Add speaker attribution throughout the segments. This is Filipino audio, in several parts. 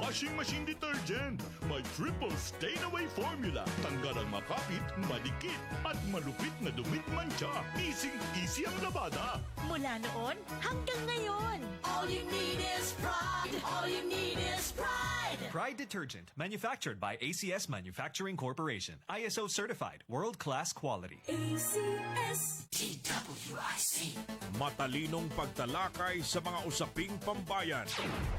Speaker 1: washing machine detergent. May triple stain-away formula. Tanggal ang makapit, madikit, at malupit na dumit mancha. Easy ang labada.
Speaker 2: Mula noon hanggang ngayon.
Speaker 3: All you need is pride. All you need is pride.
Speaker 4: Pride Detergent, manufactured by ACS Manufacturing Corporation. ISO certified, world-class quality.
Speaker 3: ACS. TWIC.
Speaker 5: Matalinong pagtalakay sa mga usaping pambayan.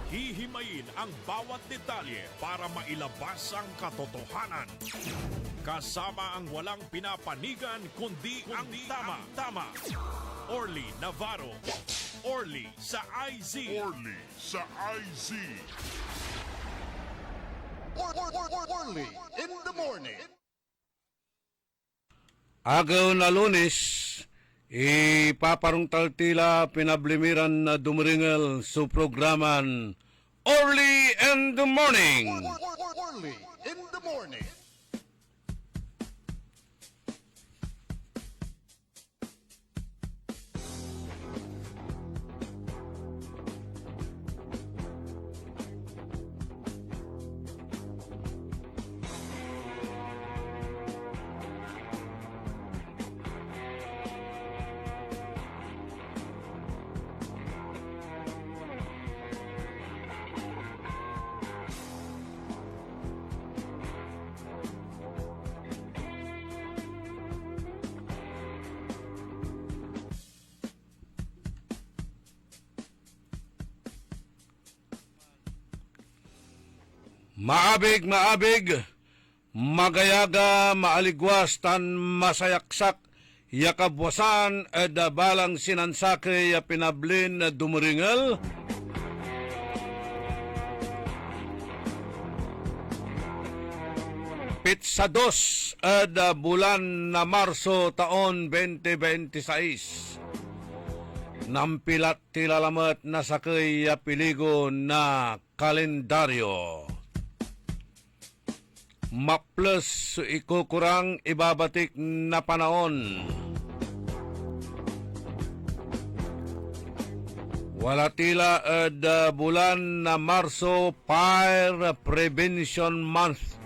Speaker 5: Hihimayin ang bawat detalye para mailabas ang katotohanan. Kasama ang walang pinapanigan kundi ang tama. Orly Navarro. Orly sa IZ.
Speaker 1: Orly sa IZ.
Speaker 6: Orly in the morning.
Speaker 7: Agaw na Lunes, ipaparungtal tila pinablimiran na dumringel sa programan Orly in the Morning.
Speaker 6: Orly in the morning.
Speaker 7: Maabig, magayaga, maaligwas, tan masayaksak, yakabwasan, balang sinansake, pinablin, dumringel. Pitsa 2, bulan na Marso taon 2026. Nampilat tilalamat na sakay piligo na kalendaryo. Maples ikukurang ibabatik na panahon. Wala tila bulan na Marso, Fire Prevention Month.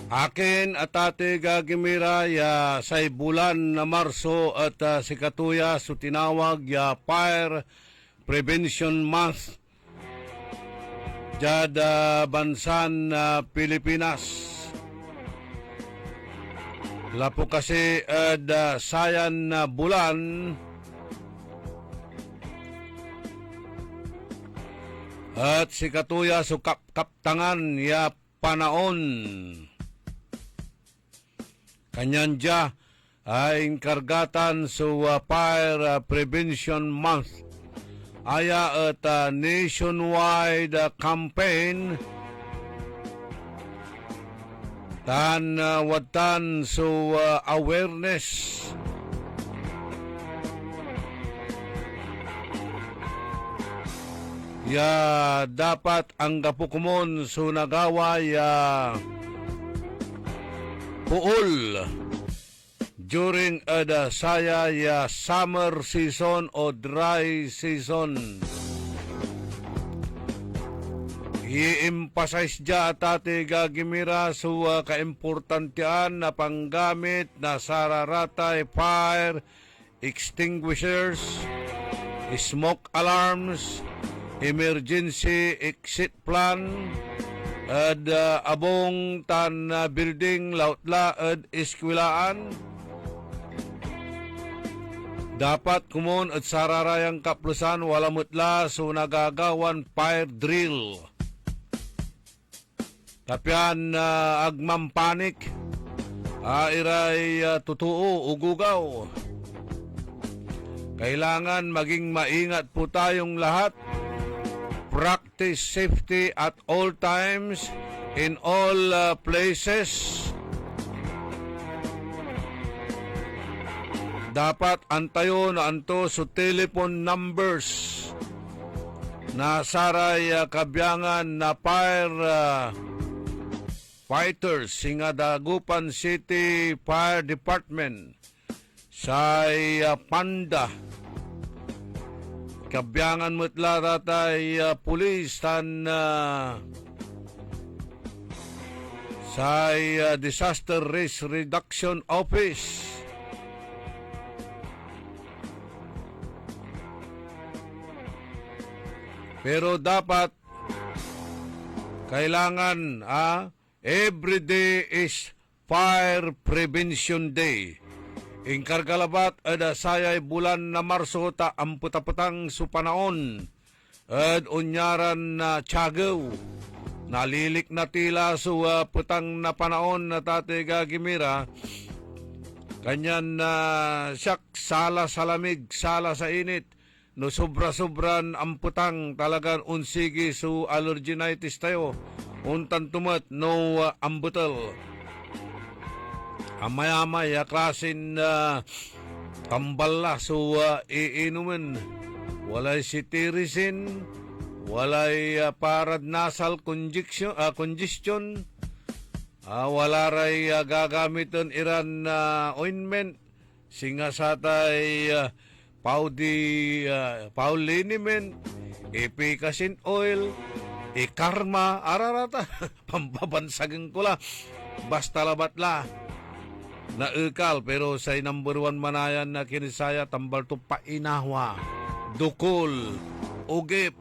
Speaker 7: Akin at ate gagimira ya say bulan na Marso at si Katuya so tinawag ya Fire Prevention Month jada bansan Pilipinas. Lapo kasi sayan na bulan at si Katuya so kaptangan ya panahon. Kanyan dya ay kargatan sa Fire Prevention Month. Aya at nationwide campaign tan watan sa awareness. Ya dapat ang kapukumon sa nagawa ya puol during the saya ya summer season o dry season. I-emphasize dya tate gagimira sa kaimportantian na panggamit na sararatay fire extinguishers, smoke alarms, emergency exit plan, abong tan building lautla eskwilaan. Dapat kumon at sararayang kaplusan wala mutla so nagagawan fire drill. Tapyan agmampanik iray tutuo ugugaw. Kailangan maging maingat po tayong lahat. Practice safety at all times, in all places. dapat antayo na anto so telephone numbers na saray kabyangan na fire fighters singa Dagupan City Fire Department sa Panda kabyangan mutla ratay pulis tan sa Disaster Risk Reduction Office. Pero dapat kailangan every day is Fire Prevention Day. Ingkargalabat ada sayay bulan na Marso ta amputapatang supanaon at unyaran na Tiagaw. Nalilik na tila so putang na panaon na tate gagimira. Kanyan na siyak sala sa lamig, sala sa init. No sobra-sobran ang putang talagang unsigi so allergenitis tayo. Untan tumat no ambutal. Amay-amay klasin tambala so iinuman. Walay cetirizine, walay parad nasal congestion, wala ray gagamiton iran ointment, singa satay pauliniment, epikasin oil, karma, ararata, pampabansagan ko la, basta labatla. Naikal pero sa number 1 manayan na kinisaya tambal to painahwa, dukol, ugip.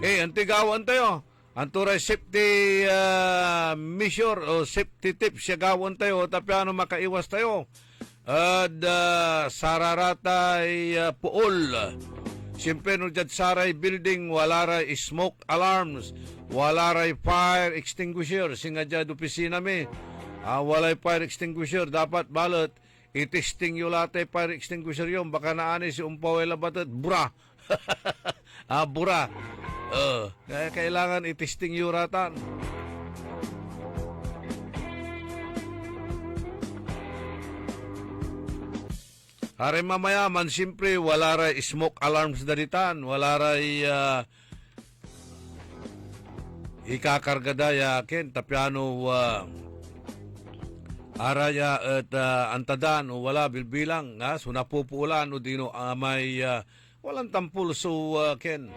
Speaker 7: Antigawan tayo. Anturay safety measure o safety tips siya gawon tayo tapi ano makaiwas tayo. At sararatay puol. Siyempre no dyan saray building wala ray smoke alarms, wala ray fire extinguisher. Singa dyan opisina mi. Walay fire extinguisher. Dapat balot itesting yung lahat fire extinguisher yun. Baka naani si umpaway labatot. Bura. Bura. Kaya kailangan itesting yung ratan. Are mamayaman, siyempre, wala ray smoke alarms daritan. Wala ray ikakargada yakin. Tapiano araya at antadan o wala bilbilang. Sunapupulan o dino may walang tampul so ken.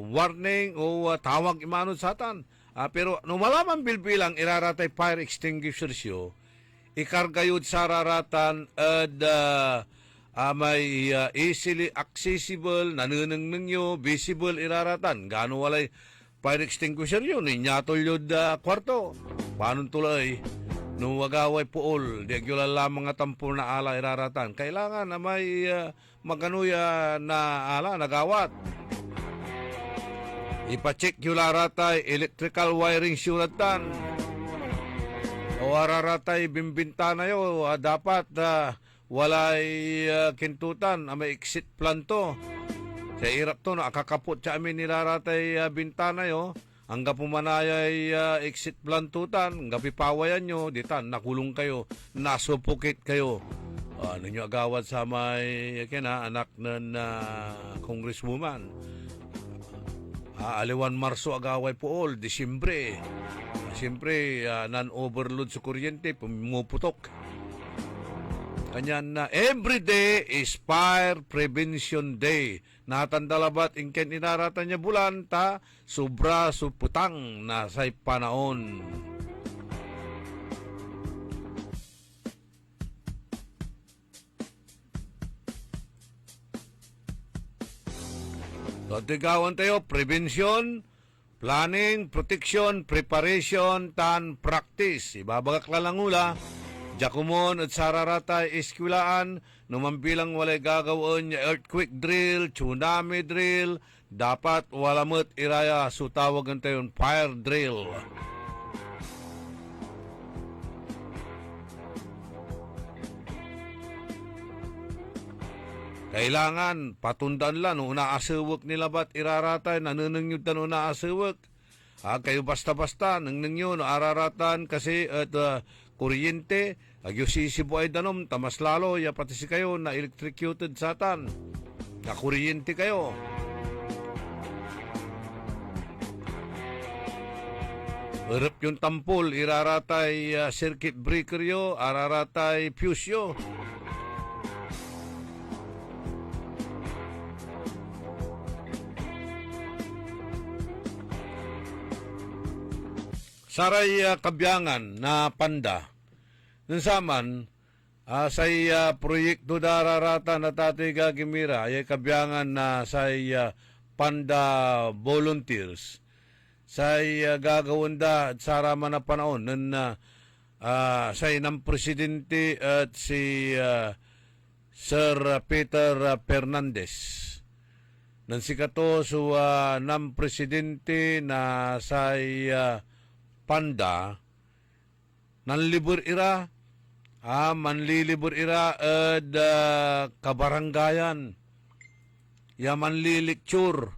Speaker 7: Warning o tawag imanod satan. Pero no malaman bilbilang iraratay fire extinguisher siyo, ikargayod sa raratan at may easily accessible, nanunang nyo, visible iraratan. Gano walay fire extinguisher yun, inyatol yun kwarto. Paano tuloy? No wagaway puol, di agyo lamang nga tampol na ala iraratan. Kailangan na may maganuya na ala, nagawat. Ipacheck yung laratay, electrical wiring suratan. O araratay, bimbintana yun, dapat walay kintutan, may exit plan to. Sa irap to, nakakapot sa amin nilaratay bintana yun. Hangga pumanayay exit plan tutan, hangga pipawayan nyo, ditan, nakulong kayo, nasupukit kayo. Ano nyo agawad sa may anak ng congresswoman. Aliwan Marso agaway pool, Disyembre. Siyempre, non-overload sa kuryente, pumuputok. Kanyan na, every day is Fire Prevention Day. Natandalabat, ingken inaratan niya bulan, ta, sobra suputang na say panahon. So, tigawan tayo, prevention, planning, protection, preparation, tan practice. Ibabagak lang ula, Jakumon at sararatay iskwilaan, numambilang walay gagawin niya earthquake drill, tsunami drill, dapat walamot iraya, so tawagan tayo fire drill. Kailangan patundaan lang no naasawak nila bat iraratay nanunungyod na no naasawak Kayo basta-basta, nang nyo, no, araratan kasi at kuryente, agyo sisibo ay danom, tamas lalo, ya pati si kayo na electrocuted satan, na kuryente kayo. Erap yung tampol, iraratay circuit breaker yo, araratay fuse yo. Saray kabyangan na panda. Nansaman, say proyekto dararata na tatay gagimira, ay kabyangan na say panda volunteers. Say gagawin da at saraman na panahon nun say ng presidente at si Sir Peter Fernandez. Nan sikato so ng presidente na say panda nanlibur ira manlilibur ira at kabarangayan ya manliliktur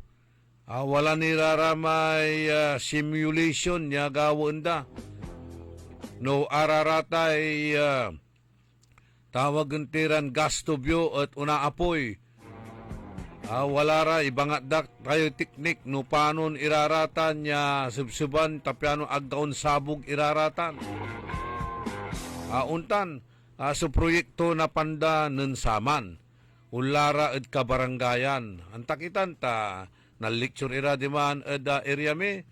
Speaker 7: wala niraramay simulation ya gawin da no araratay tawagan tiran gastubyo at unaapoy wala ra ibangat dak tayo teknik no panon iraratan niya subsuban tapyano agdaon sabog iraratan. Untan sa proyekto na panda nun saman ulara at kabarangayan. Antakitan ta na lecture ira di man da area me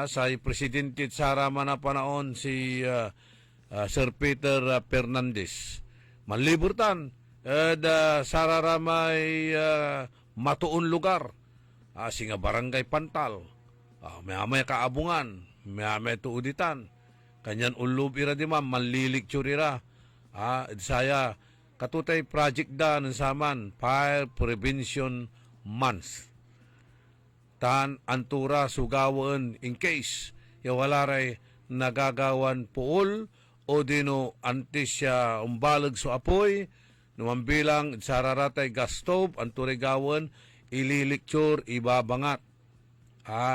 Speaker 7: sa presidente sarama na panaon si Sir Peter Fernandez. Manliburtan sararamay matuon lugar singa barangay Pantal may kaabungan may tuuditan kanyan ulub ira di man manliliktur ira saya katutay project da ng saman Fire Prevention Month tan antura sugawan in case wala nagagawan puol o dino antes siya umbalag so apoy numambilang sararatay gastov ang turigawan ililiktur ibabangat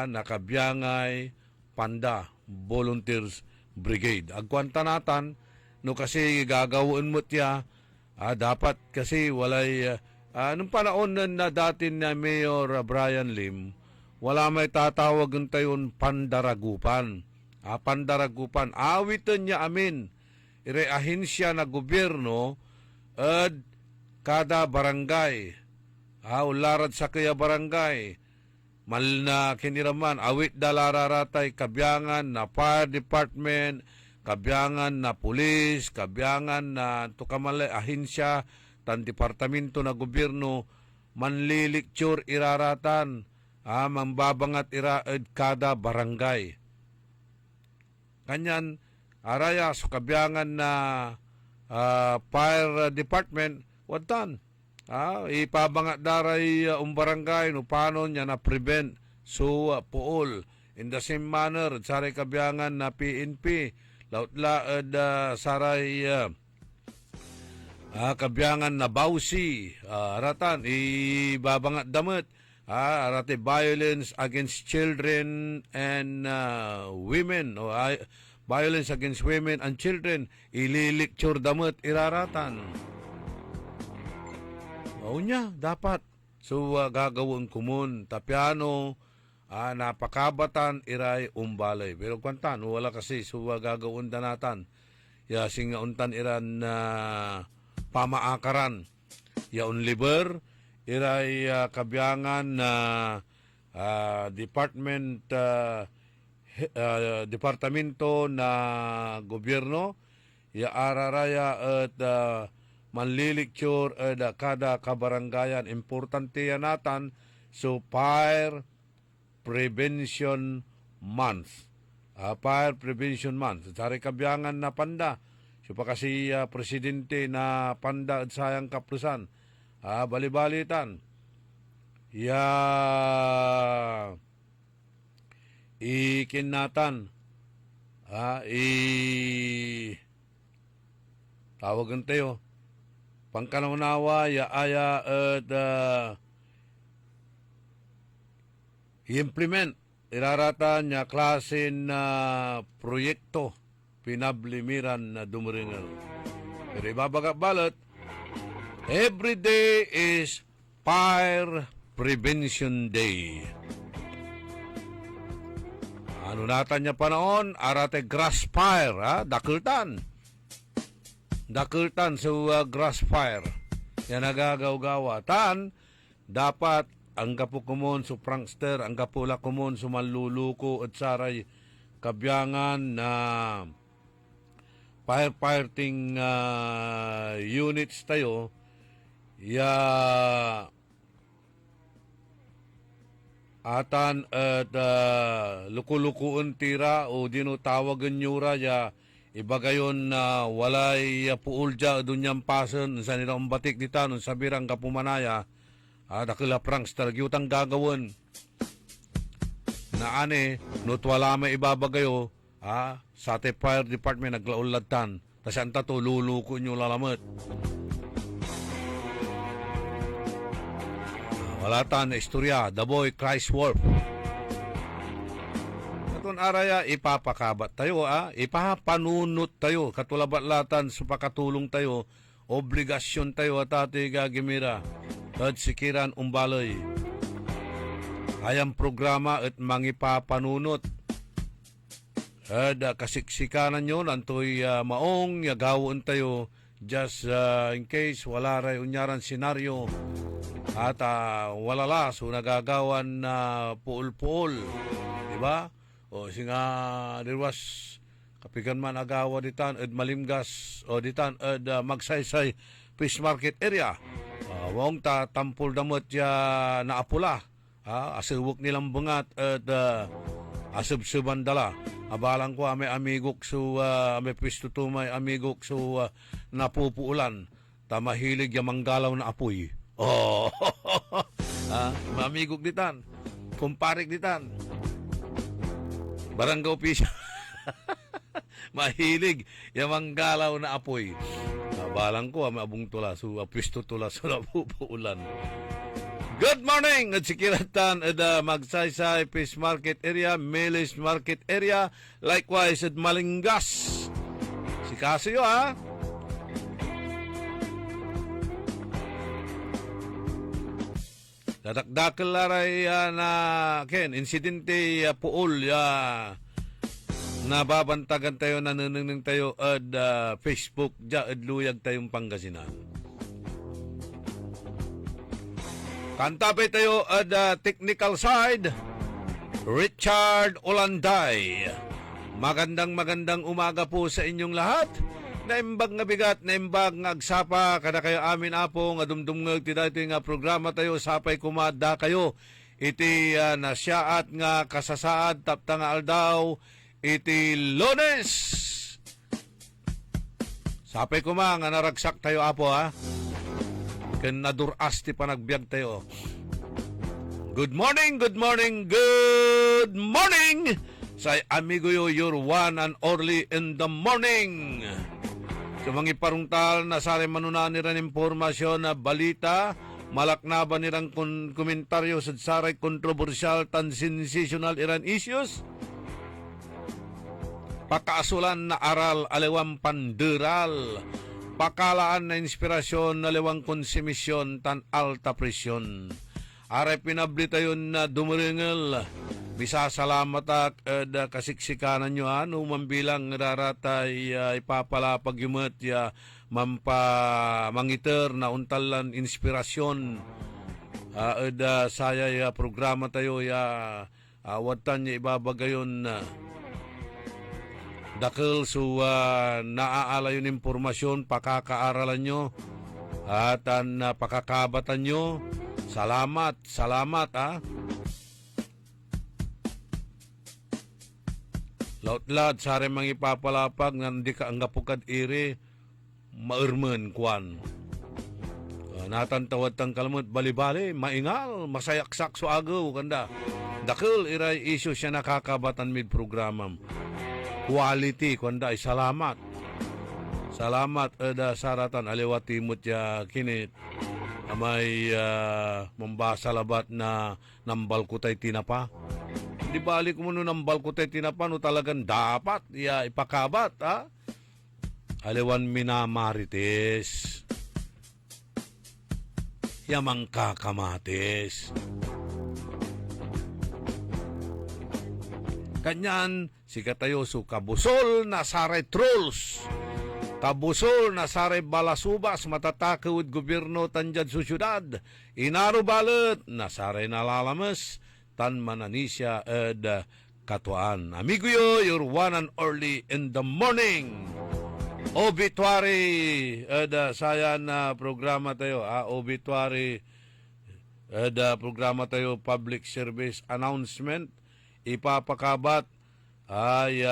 Speaker 7: nakabyangay panda volunteers brigade agkwanta natan no kasi gagawin mo tiya dapat kasi walay nung panahon na dati na Mayor Brian Lim wala may tatawagan tayon pandaragupan pandaragupan awitan niya amin ireahin siya na gobyerno at kada barangay, ularad sa kaya barangay, mal na kiniraman, awit dalararatay, kabyangan na fire department, kabyangan na pulis, kabyangan na tukamalay, ahinsya, tan departamento na gobyerno, manliliktur iraratan, mambabangat iraad kada barangay. Kanyan, araya, so kabyangan na fire department, watan. Ipabangat daray barangay no paano niya na prevent so puol. In the same manner, saray kabyangan na PNP, lautla saray kabyangan na bawsi, aratan, ibabangat damit, arate violence against children and women, o violence against women and children, ililiktur damot iraratan. O niya, dapat. So, gagawin kumun, tapyano, napakabatan, iray, umbalay. Pero kwantan, wala kasi, so gagawin danatan. Ya, singauntan iran na pamaakaran. Ya, unliber, iray kabyangan na departamento na gobyerno ya araraya at manliliktur at kada kabarangayan importante yan natan so Fire Prevention Month Fire Prevention Month sari kabyangan na panda so pa kasi presidente na panda at sayang kaplusan balibalitan ya ikinatan tawagan tayo pangkanaunawa ya aya at i-implement iraratan niya klase na proyekto pinablimiran na dumuringal. Pero ibabaga balot, every day is Fire Prevention Day. Ano natan niya panahon? Arate grass fire, ha? Dakultan sa grass fire. Yan nagagaw-gawa. Tan, dapat ang gapo kumon sa prankster, ang gapo la kumon sa manluluko at saray kabyangan na firefighting units tayo, ya atan at lukulukuan tira o dinutawagan nyura ya ibagayon na walay puul dya dunyang pasan sa nilang batik dita nun sabirang kapumanaya dakila prankster gyutang gagawin na ane nut wala may ibabagayo sa ate fire department naglaulatan tas anta to luluko nyo lalamat. Wala tan na istorya, The Boy Christ Wolf. Katun araya, ipapakabat tayo, ipapanunot tayo, katulabat latan, supakatulong tayo, obligasyon tayo at ati gagimira, at sikiran umbalay. Ayang programa at mangipapanunot. At kasiksikanan nyo, nantoy maong yagawon tayo, just in case wala ray unyaran senaryo, at walala so nagagawan na puol-puol, di ba? O singa dirwas kapigan man agawa ditan ed malimgas o ditan ed magsaysay fish market area. Wong ta tampol damot ya naapula, asubok nilang bungat ed asubsuban dala. Abalang ko ame amigok so ame pisto tumay amigok so napupuulan tamahilig ya manggalaw na apoy. Oh, mamigog ditan, kumparik ditan, barangay official, mahilig, yamang galaw na apoy. Balang ko, abong tula, so pisto tula sa napupuulan. Good morning! At sikiratan at magsaysay Fish Market area, Melis Market area, likewise at Malingas. Si Casio, Dadakdakal laray na ken insidente puol nababantagan tayo nanunung tayo ad Facebook ja ad luyag tayong Pangasinan. Kantapay tayo ad technical side Richard Olanday. Magandang umaga po sa inyong lahat. Naimbag nga bigat, naimbag nga agsapa, kada kayo amin apo, nga dumdumngag ti dati nga programa tayo, sapay kumada kayo, iti nasyaat nga kasasaad, tapta nga aldaw, iti Lunes. Sapay kuma nga naragsak tayo apo ken naduras ti panagbiag tayo. Good morning, good morning, good morning! Say amigo yo, your one and only in the morning. So mga iparungtal na sari manunan niran impormasyon na balita, malaknaban nirang komentaryo sa saray kontrobersyal tan sensational Iran issues, pakaasulan na aral alewang panderal, pakalaan na inspirasyon na lewang konsumisyon tan alta presyon. Aray pinabli tayo na dumuringel, bisa salamat ak kasiksikanan nyo mambilang raratay ipapalapag yumet mangiter na untalan inspirasyon saya programa tayo awatan ibabagayon dakil so naaala yung impormasyon pakakaaralan nyo at pakakabatan nyo. Salamat Lautlad, sari mang ipapalapag nga hindi ka ang gapukad iri, maurman kwan. Natantawad tang kalamot, bali-bali, maingal, masayaksak so agaw, kanda. Dakil, iray issue siya nakakabatan mid-programam. Quality, kanda, ay salamat. Salamat, saratan, aliwatimot ya kinit. May mambasa labat na nambal ko tay tinapa. Di balik mo nun ng balkote tinapan o talagang dapat ipakabat, ha? Aliwan minamarites. Yamang kakamatis. Kanyan, si Katayoso kabusol na saray trolls. Kabusol na saray balasubas matatakawid gobyerno tanjad sa syudad. Inaro balet na saray nalalamas tan mananisya ed katuan. Amigo yo, your one and only in the morning. Obituary ed sayan na programa tayo. Obituary ed programa tayo, public service announcement. Ipapakabat ay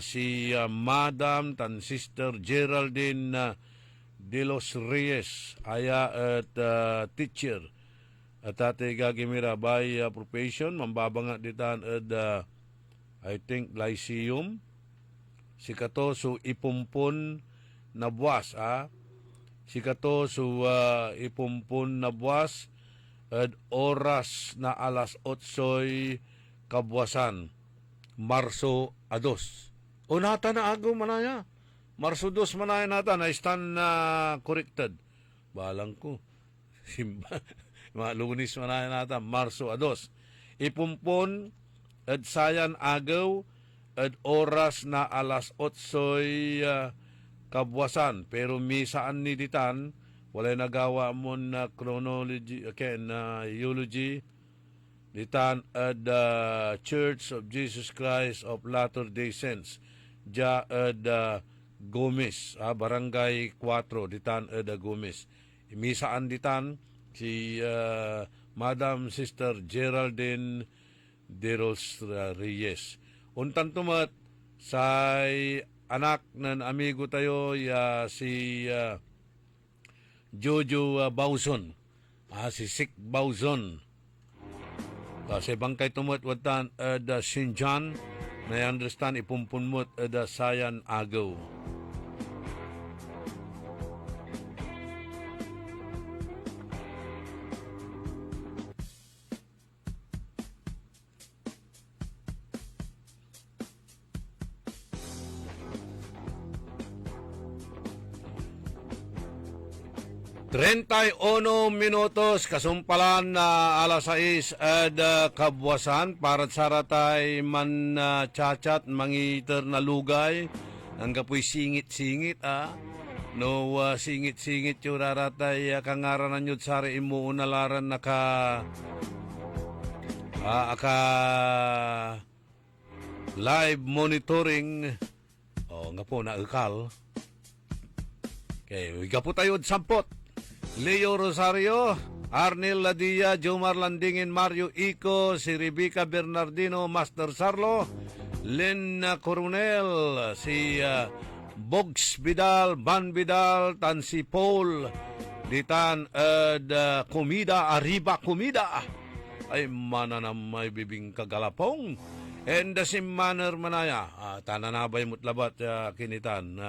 Speaker 7: si Madam tan Sister Geraldine de los Reyes aya at teacher at ate gagimira by profession mambabanga ditan at I think Lyceum si kato so ipumpon na buwas si kato so ipumpon na buwas at oras na alas 8 kabuwasan Marso 2. O nata na agaw manaya. Marso 2 manaya nata na stand na corrected. Balang ko. Simba. Lunis manaya nata. Marso 2. Ipumpon at sayan agaw at oras na alas 8 kabuwasan. Pero misaan ni ditan walay nagawa mo na chronology na eulogy ditan at Church of Jesus Christ of Latter-day Saints ja at Gomez Barangay 4 ditan at Gomez imisaan ditan si Madam Sister Geraldine de los Reyes untan tumat say anak ng amigo tayo si Jojo Bauzon si Sik Bauzon. Sa bangkay tumot watan da Sinjan na understand ipumpunmot da sayan agaw. Minutos kasumpalan na alas 6 at kabwasan para saratay man chat mangiter na lugay ang kapoy singit-singit no singit-singit yung raratay kangaranan yun sari imo unalaran naka live monitoring nga po naikal okay wiga po tayo sampot Leo Rosario, Arnel Ladia, Jomar Landingin, Mario Ico, si Rebecca Bernardino, Master Sarlo, Len Coronel, si Bogs Vidal, Van Vidal, tan si Paul, ditan Komida, Arriba Komida, ay mananam may bibing kagalapong, and si Manner Manaya, tananabay mutlabat kinitan,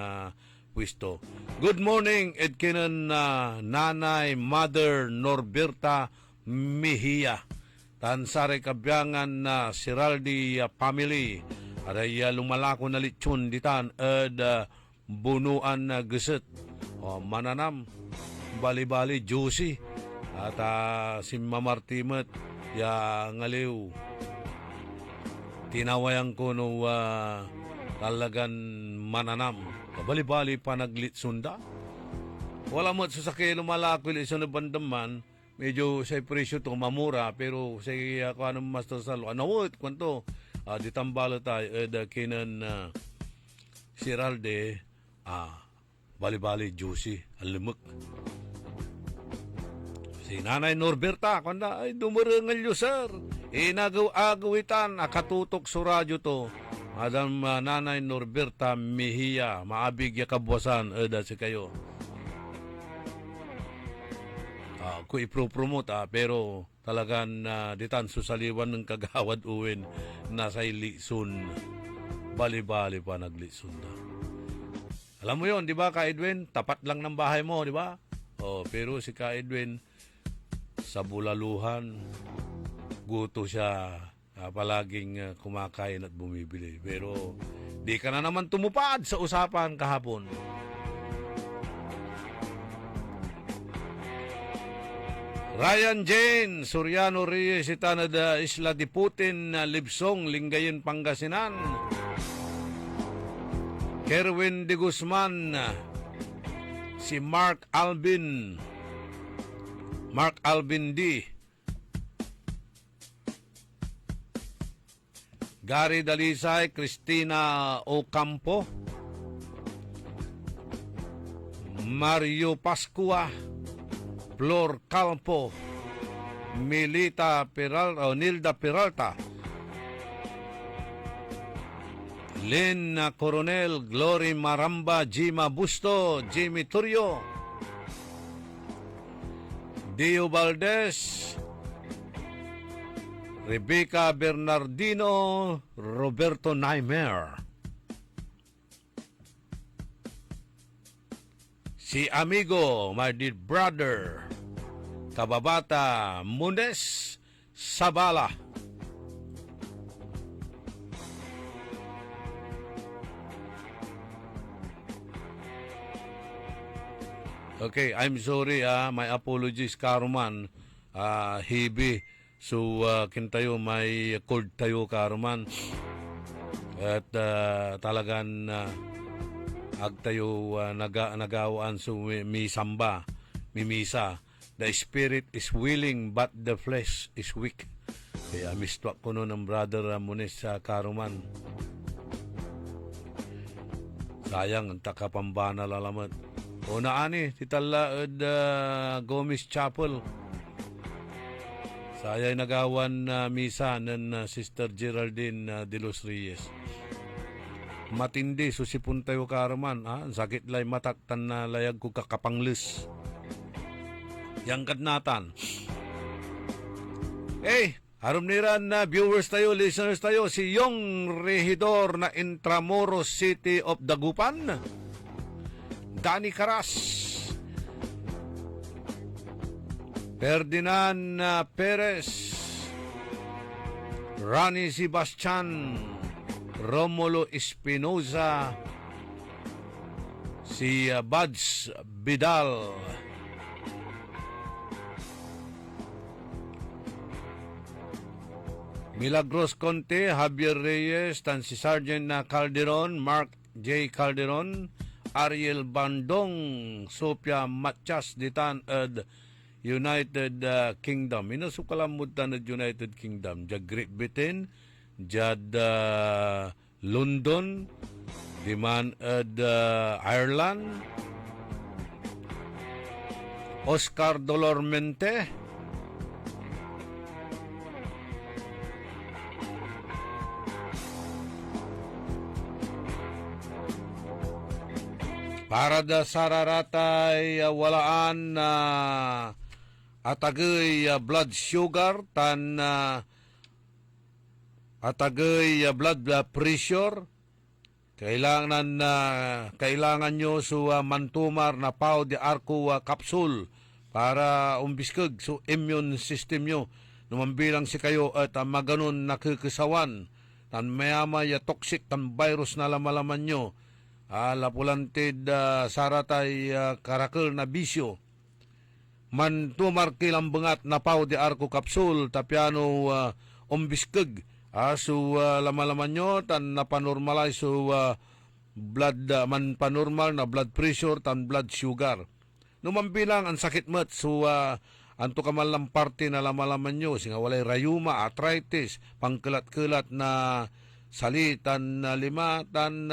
Speaker 7: Puesto. Good morning, Edkinan Nanay Mother Norberta Mejia. Tansare kabyangan na Siraldi family. Aray lumalako na litsyon ditan ed bunuan na geset. Mananam, bali-bali juicy. At si Mamartimet ya ngaliw. Tinawayang ko no talagan mananam. Bali-bali pa naglitsunda. Wala mo sa sakay lumalako iso na bandaman. Medyo sa presyo to mamura. Pero sa kano Master Salo. Anawit kwanto. Ditambalo tayo. Kinan Siralde. Bali-bali juicy. Alimok. Si Nanay Norberta. Kanda ay dumarangal yun sir. Inagaw-agawitan. Akatutok sa radyo to. Madam Nanay Norberta Mejia, maabig ya kabwasan, si kayo. Ko ipropromote, pero talagang ditan susaliwan ng kagawad uwin nasa iliksun. Bali-bali pa nagliksun da. Alam mo yon, di ba, Ka Edwin? Tapat lang ng bahay mo, di ba? Pero si Ka Edwin, sa Bulaluhan, guto siya palaging kumakain at bumibili. Pero di ka na naman tumupad sa usapan kahapon. Ryan Jane, Soriano Reyes, Itanada, Isla de Putin, Libsong, Lingayen, Pangasinan. Kerwin de Guzman, si Mark Alvin D. Gary Dalisay, Cristina Ocampo, Mario Pascua, Flor Calpo, Nilda Peralta, Lynn Coronel, Glory Maramba, Jima Busto, Jimmy Turio, Dio Valdez, Rebecca Bernardino, Roberto Naimer, si amigo, my dear brother, Kababata Mundes Sabala. Okay, I'm sorry, my apologies, Karuman. Hibi. So, kintayo, may cold tayo, Karuman. At talagan agtayo nagawaan so misamba, mimisa. The spirit is willing but the flesh is weak. Kaya mistwak ko noon ng brother Munes sa Karuman. Sayang, ang takapambana lalamat. O naani, titala Gomez Chapel. Saya'y nagawan misa ng Sister Geraldine de los Reyes. Matindi, susipun tayo Karuman. Sakit lay mataktan na layag ko kakapanglis. Yang kadnatan. Harum niran na viewers tayo, listeners tayo, si Yong Regidor na Intramuros City of Dagupan, Danny Caras, Ferdinand Perez, Rani Sebastian, Romulo Espinoza, si Buds Vidal, Milagros Conte, Javier Reyes, tan si Sergeant Calderon, Mark J. Calderon, Ariel Bandong, Sophia Matias, ditan ed United Kingdom. Inasukalamutan ed United Kingdom. Jad Great Britain, jad London, diman ed Ireland, Oscar Dolormente, para da sararatay walaan na atagay blood sugar tan atagay blood pressure, kailangan nyo so mantumar na pau de arco capsule para umbiskag so immune system nyo numambilang si kayo at maganon nakikisawan tan mayama ya toxic tan virus na lamalaman nyo. Lapulantid saratay karakal na bisyo. Mantumar kilang bengat na pau de arco capsule tapiano umbiskag. So lamalaman nyo tan napanormalize so blood man panormal na blood pressure tan blood sugar. Numambilang ang sakit mat so anto kamalang parte na lamalaman nyo singa walay rayuma, arthritis, pangkelat-kelat na salitan na lima tan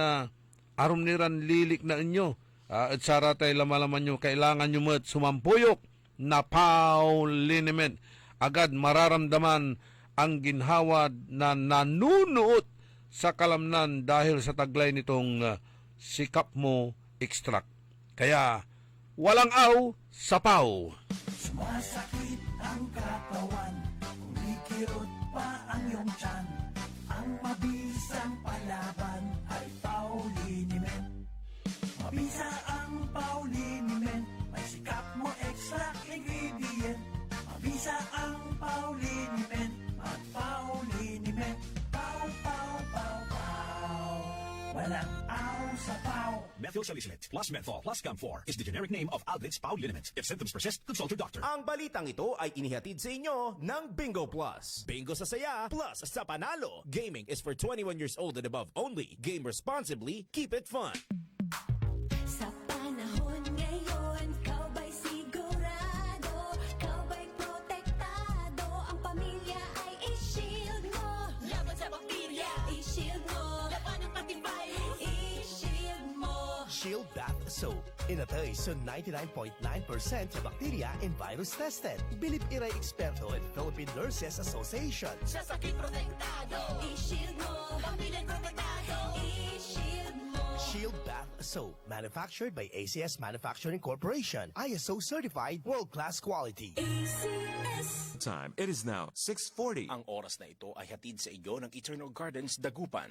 Speaker 7: arum niran lilik na inyo. At saratay lamalaman nyo, kailangan nyo mat sumampuyok na pauliniment. Agad mararamdaman ang ginhawa na nanunuot sa kalamnan dahil sa taglay nitong sikap mo extract. Kaya, walang aw sa pau.
Speaker 3: Sumasakit ang katawan, kumikirot pa ang iyong tiyan. Ang mabisang palaban ay Pauliniment. Mabisa ang Pauliniment, may sikap mo extract ingredient. Mabisa ang Pauliniment, mag-Pauliniment.
Speaker 8: Adactyl salicylate plus menthol plus Camphor is the generic name of Alved's Pau liniment. If symptoms persist, consult your doctor.
Speaker 9: Ang balitang ito ay inihatid sa inyo ng Bingo Plus. Bingo sa saya, plus sa panalo. Gaming is for 21 years old and above only. Game responsibly, keep it fun.
Speaker 3: Sa panahon ngayon, kau ba'y sigurado? Kau ba'y protektado? Ang pamilya ay i-shield mo. Laban sa bakterya, i-shield mo. Laban ng antivirus, i-shield mo.
Speaker 9: Shield Bath Soap. Inatay sa 99.9% sa bacteria and virus tested. Bilib Iray Experto at Philippine Nurses Association.
Speaker 3: Sa sakit protektado, i-shield mo. Pamilyang protektado, i-shield mo.
Speaker 9: Shield Bath Soap. Manufactured by ACS Manufacturing Corporation. ISO certified world-class quality.
Speaker 3: ACS.
Speaker 10: Time. It is now 6:40.
Speaker 9: Ang oras na ito ay hatid sa iyo ng Eternal Gardens Dagupan.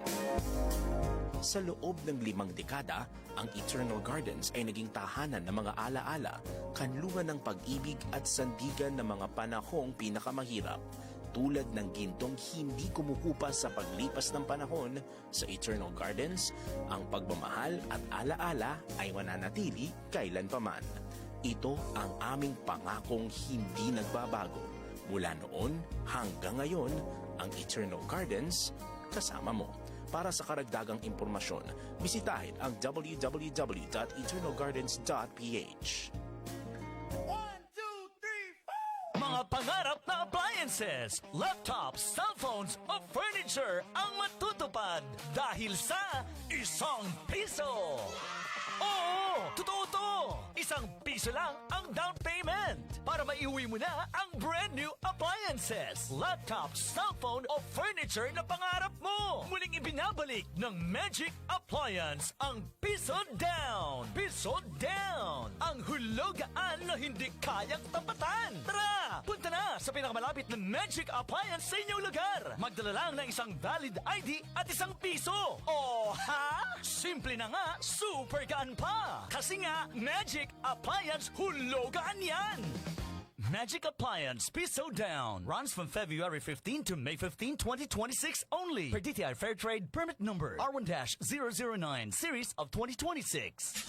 Speaker 9: Sa loob ng 5 dekada, ang Eternal Gardens ay naging tahanan ng mga alaala, kanlungan ng pag-ibig at sandigan ng mga panahong pinakamahirap. Tulad ng gintong hindi kumukupa sa paglipas ng panahon, sa Eternal Gardens, ang pagmamahal at alaala ay mananatili kailanpaman. Ito ang aming pangakong hindi nagbabago. Mula noon hanggang ngayon, ang Eternal Gardens kasama mo. Para sa karagdagang impormasyon, bisitahin ang www.eternalgardens.ph.
Speaker 11: Mga pangarap na appliances, laptops, cellphones o furniture ang matutupad dahil sa ₱1. Oo, totoo to! ₱1 lang ang down payment para maiuwi mo na ang brand new appliances, laptops, cellphone o furniture na pangarap mo. Muling ibinabalik ng Magic Appliance ang piso down. Piso down! Ang hulugaan na hindi kayang tapatan. Tara, punta na sa pinakamalapit na Magic Appliance sa inyong lugar. Magdala lang ng isang valid ID at ₱1. O ha? Simple na nga, super gaan pa. Kasi nga, Magic Appliance hulugaan yan. Magic Appliance Piso Down runs from February 15 to May 15, 2026 only. Per DTI Fair Trade Permit Number R1-009 Series of 2026.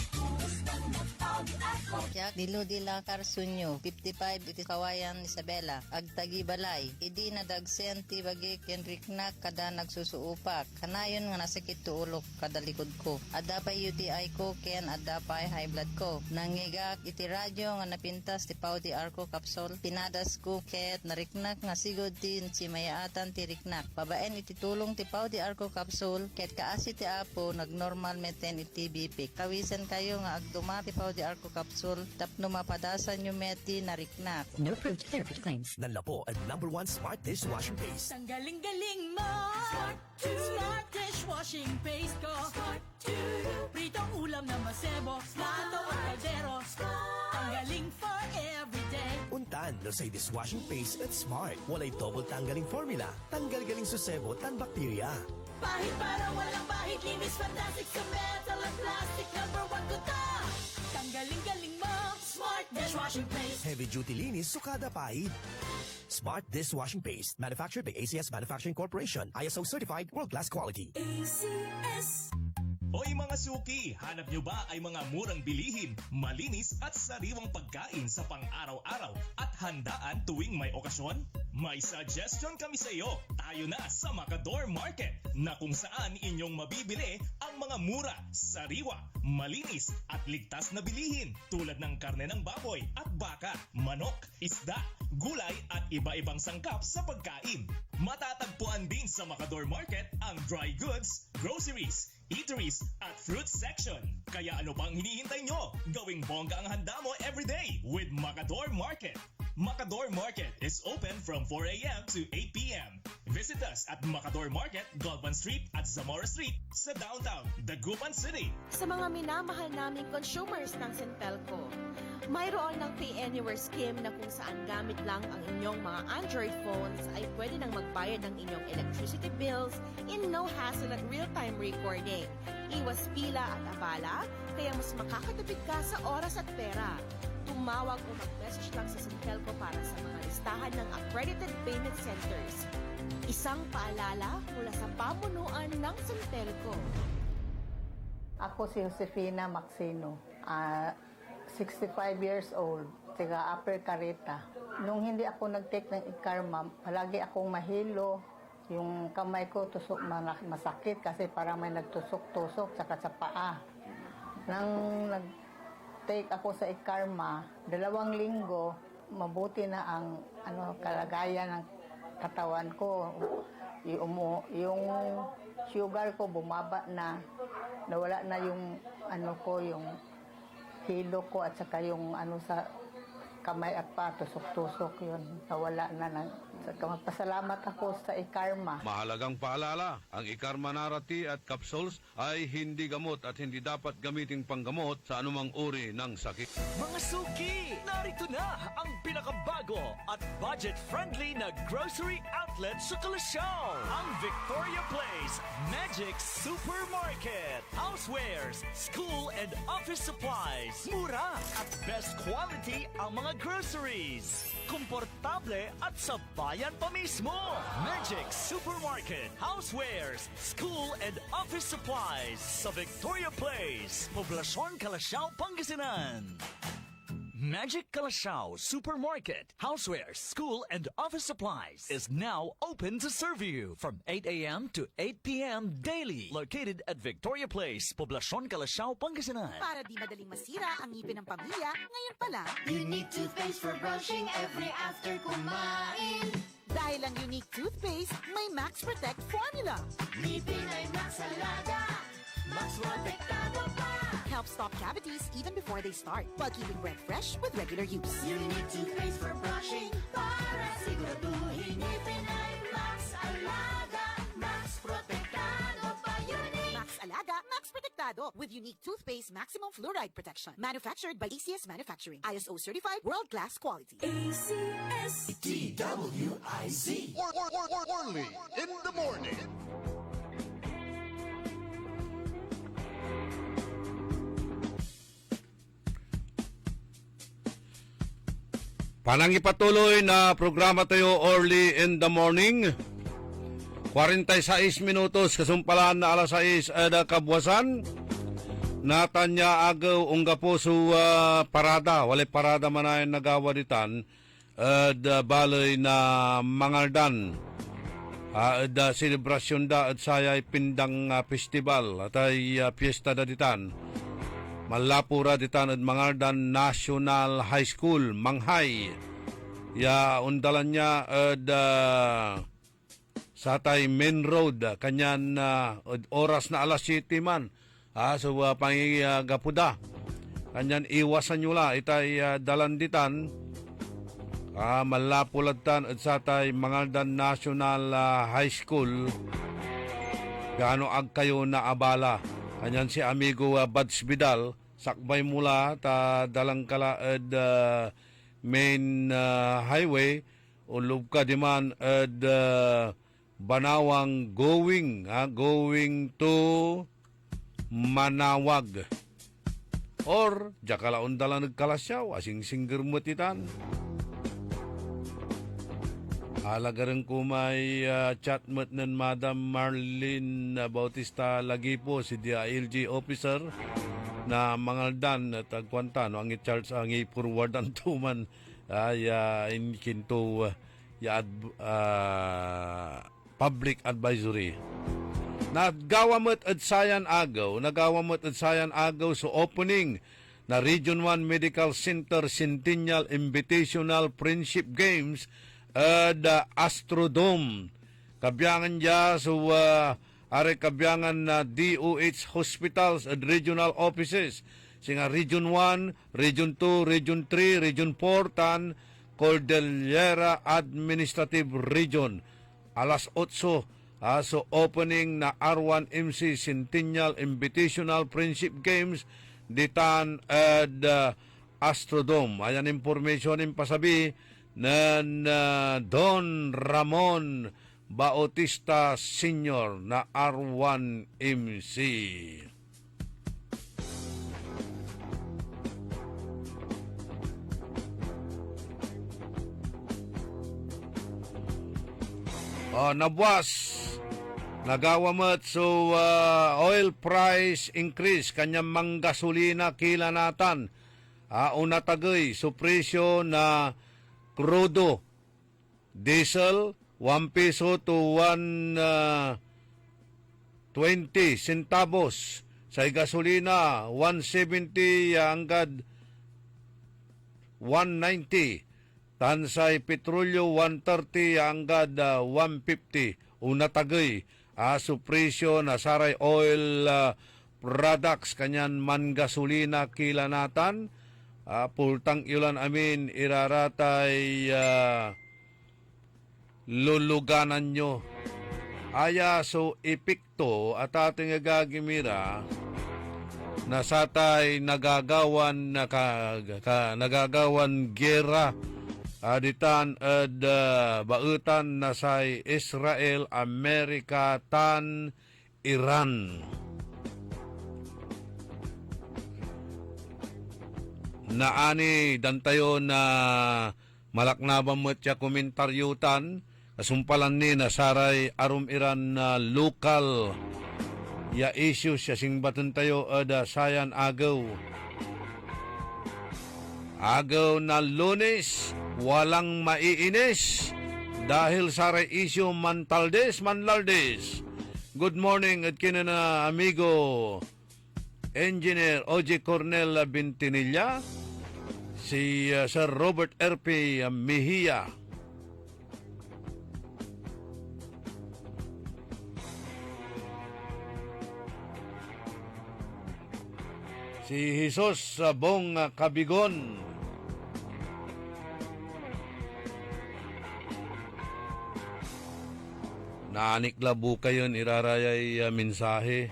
Speaker 12: Yak diludila Karsunyo 55 iti Kawayan Isabela agtagi balay idi nadagsen ti bagi kenriknak kada nagsusuupak kanayon nga nasakit tuulok kada likod ko adapay UTI ko ken adapay high blood ko nangigak iti radyo nga napintas ti Pau di Arco capsule pinadas ko ket nariknak nga sigod tin si mayaatan ti riknak babaen iti tulong ti Pau di Arco capsule ket kaasi ti apo nagnormal meten iti BP kawisan kayo nga agduma ti Pau di Arco capsule tapno mapadasan yung meti na riknak.
Speaker 13: No approved therapy claims.
Speaker 9: Nanlapo ang #1 Smart Dishwashing Paste.
Speaker 3: Ang galing-galing mo. Smart dishwashing paste ko. Pritong ulam na masebo. Plato o kaldero. Ang galing for everyday.
Speaker 9: Untan no say dishwashing paste at Smart. Walay double tanggaling formula. Tanggal-galing susebo tan bakterya.
Speaker 3: Pahit para walang bahid. Linis fantastic sa metal at plastic. #1 ko ta. Tanggaling-galing mo. Smart dishwashing paste.
Speaker 9: Heavy duty linis sukada pahid. Smart Dishwashing Paste. Manufactured by ACS Manufacturing Corporation. ISO certified world-class quality.
Speaker 3: ACS.
Speaker 14: Hoy mga suki, hanap nyo ba ay mga murang bilihin, malinis at sariwang pagkain sa pang-araw-araw at handaan tuwing may okasyon? May suggestion kami sa iyo. Tayo na sa Macador Market na kung saan inyong mabibili ang mga mura, sariwa, malinis at ligtas na bilihin tulad ng karne ng baboy at baka, manok, isda, gulay at iba-ibang sangkap sa pagkain. Matatagpuan din sa Macador Market ang dry goods, groceries, eateries at fruit section. Kaya ano pang hinihintay nyo? Gawing bongga ang handa mo everyday with Macador Market. Macador Market is open from 4 a.m. to 8 p.m. Visit us at Macador Market, Galvan Street at Zamora Street sa downtown, Dagupan City.
Speaker 2: Sa mga minamahal naming consumers ng Sintelco, mayroon ng Pay Anywhere scheme na kung saan gamit lang ang inyong mga Android phones ay pwede nang magbayad ng inyong electricity bills in no hassle at real-time recording. Iwas pila at abala, kaya mas makakatipid ka sa oras at pera. Tumawag o mag-message lang sa Sintelco para sa mga listahan ng accredited payment centers. Isang paalala mula sa pamunuan ng Sintelco.
Speaker 13: Ako si Josefina Maxino, 65 years old, taga Upper Carita. Nung hindi ako nag-take ng Ikarma, palagi akong mahilo. Yung kamay ko tusok masakit kasi parang may nagtusok-tusok saka sa paa. Nang nag-take ako sa Ikarma, 2 linggo, mabuti na ang kalagayan ng katawan ko. Yung sugar ko bumaba na, nawala na yung yung hilo ko at saka yung sa kamay at pa, tusok-tusok yun. Nawala na. Magpasalamat ako sa Ikarma.
Speaker 7: Mahalagang paalala, ang Ikarma Narati at capsules ay hindi gamot at hindi dapat gamiting panggamot sa anumang uri ng sakit.
Speaker 11: Mga suki, narito na ang pinakabago at budget-friendly na grocery outlet sa Kalasyaw. Ang Victoria Place Magic Supermarket. Housewares, school and office supplies. Mura at best quality ang mga groceries. Komportable at sa bayan pa mismo. Magic Supermarket, Housewares, School and Office Supplies sa Victoria Place, Poblacion, Kalasyaw, Pangasinan. Magic Kalasyaw Supermarket, Housewares, School and Office Supplies is now open to serve you from 8 a.m. to 8 p.m. daily. Located at Victoria Place, Poblacion, Kalasyaw, Pangasinan.
Speaker 15: Para di madaling masira ang ngipin ng pamilya, ngayon pa lang,
Speaker 3: Unique toothpaste for brushing every after kumain.
Speaker 15: dahil ang Unique Toothpaste may Max Protect formula.
Speaker 3: Ngipin ay Max Alaga, Max Protektado pa.
Speaker 15: Helps stop cavities even before they start, while keeping breath fresh with regular use.
Speaker 3: Unique toothpaste for brushing, para siguraduhin ngipin ay Max Alaga, Max Protektado pa. Unique
Speaker 15: Max Alaga, Max Protectado with Unique Toothpaste Maximum Fluoride Protection. Manufactured by ACS Manufacturing. ISO certified world-class quality.
Speaker 3: ACS
Speaker 6: DWIZ. Orly in the morning.
Speaker 7: Panangipatuloy na programa tayo early in the morning. 46 minutos kasumpalan na alas 6 ada kabwasan. Natanya agaw ungga po su parada. Walay parada man ay nagawaditan. Balay na mangaldan. Da selebrasyon da at sayay pindang festival at ay piyesta da ditan. Malapura ditan at mangaldan National High School, Manghay. Ya undalan niya sa tay main road, kanyan oras na alas 7 man. So pangigapuda. Kanyan iwasan nyo la, itay dalanditan. Malapulatan at sa tay mangaldan National High School. Gaano ag kayo na abala. Kanyan si amigo Bads Vidal, sakbay mula ta dalang kala main highway, ulub ka diman Banawang going to Manawag. Or, jakalaon dalang nagkalasyaw, asing singgermutitan. Alagaran ko may chatmat ng Madam Marlene Bautista Lagipo, si DILG officer na mangaldan at agkwanta no ang i-charge ang i-forward ang tuman in kinto public advisory. Nagawamot at sayan agaw sa opening na Region 1 Medical Center Centennial Invitational Friendship Games the Astrodome. Kabyangan niya sa kabyangan na DOH hospitals at regional offices. Singa Region 1, Region 2, Region 3, Region 4, tan Cordillera Administrative Region. Alas 8 so opening na R1MC Centennial Invitational Friendship Games ditan the Astrodome. Ayan information yung pasabi na Don Ramon Bautista Sr. na R1MC. Nabuwas Nagawamat so oil price increase kanyang manggasolina kilanatan. Una tagay so presyo na krudo diesel 1 peso to 1 20 centavos. Sa gasolina 170 hanggang 190. Tansay petrolyo 130 hanggang 150. Una tagay so presyo na saray oil products kanyan man gasolina kilanatan. Pultang ilan amin iraratay luluganan nyo. Aya so epekto at ating agagimira na satay nagagawan nagagawan gera aditan at bautan na say Israel, Amerika, tan Iran. Naani dantayo na malaknabang mo siya komentaryutan kasumpalan ni nasaray arum Iran na local ya issues siya singbatan tayo ada sayan agaw. Agaw na Lunes, walang maiinis dahil saray issue manlaldes. Good morning at kinana amigo Engineer O.J. Cornel Bintinilla, si Sir Robert R.P. Mejia. Si Jesus Bong Cabigon. Naanikla kayo irarayay mensahe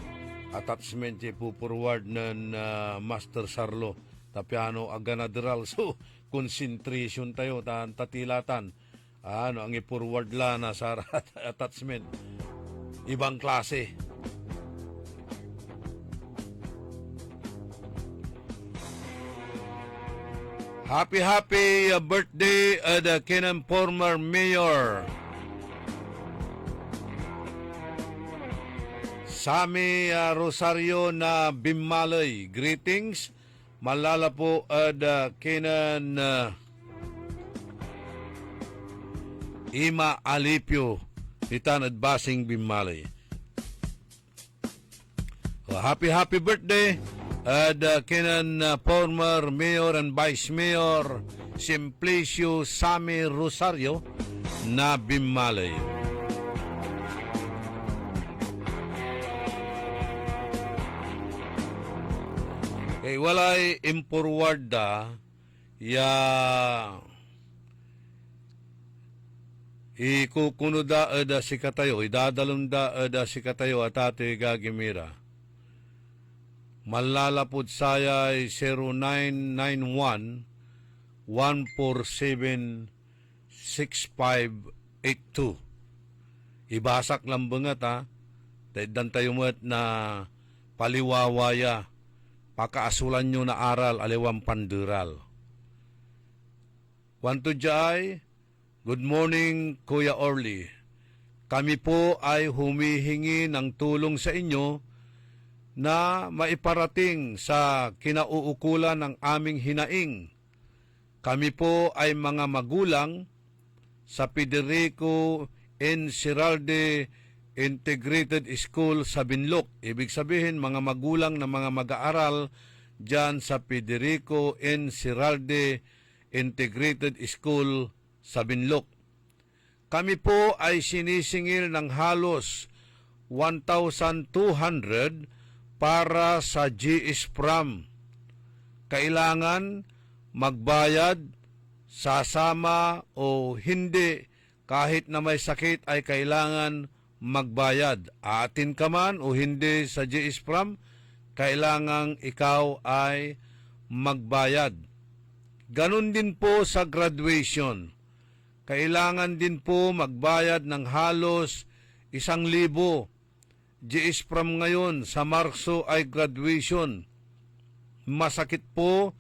Speaker 7: attachment pupurward ng Master Sarlo tapiano aganadral so concentration tayo tatilatan ang ipurward la na sa attachment ibang klase. Happy birthday the Kinam former mayor Sami Rosario na Bimalay. Greetings. Malala po kinan Ima Alipio. Itan at Basing Bimalay. Happy birthday kinan former mayor and vice mayor Simplicio Sami Rosario na Bimalay. Walay impurward ikukunuda si katayo, idadalunda si katayo at ate gagimira. Malalapod sayay 0991 147 6582. Ibasak lang bangat dan tayo mo't na paliwawaya pakaasulan nyo na aral aliwang pandural. Wanto jay, good morning Kuya Orly. Kami po ay humihingi ng tulong sa inyo na maiparating sa kinauukulan ng aming hinaing. Kami po ay mga magulang sa Federico N. Siralde Integrated School sa Binloc. Ibig sabihin, mga magulang na mga mag-aaral dyan sa Federico N. Siralde Integrated School sa Binloc. Kami po ay sinisingil ng halos 1,200 para sa GS-PRAM. Kailangan magbayad, sasama o hindi, kahit na may sakit ay kailangan magbayad. Atin ka man o hindi sa GS-PRAM, kailangang ikaw ay magbayad. Ganon din po sa graduation. Kailangan din po magbayad ng halos 1,000. GS-PRAM ngayon sa Marso ay graduation. Masakit po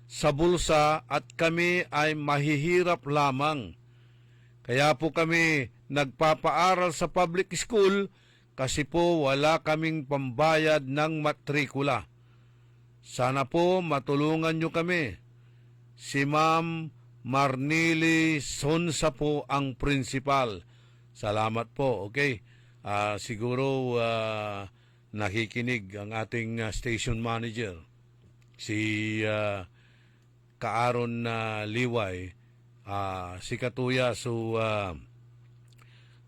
Speaker 7: sa bulsa at kami ay mahihirap lamang. Kaya po kami nagpapaaral sa public school kasi po wala kaming pambayad ng matrikula. Sana po matulungan nyo kami. Si Ma'am Marnili Sonsa po ang principal. Salamat po, okay? Siguro nakikinig ang ating station manager, si Kaaron Liway, si Katuya,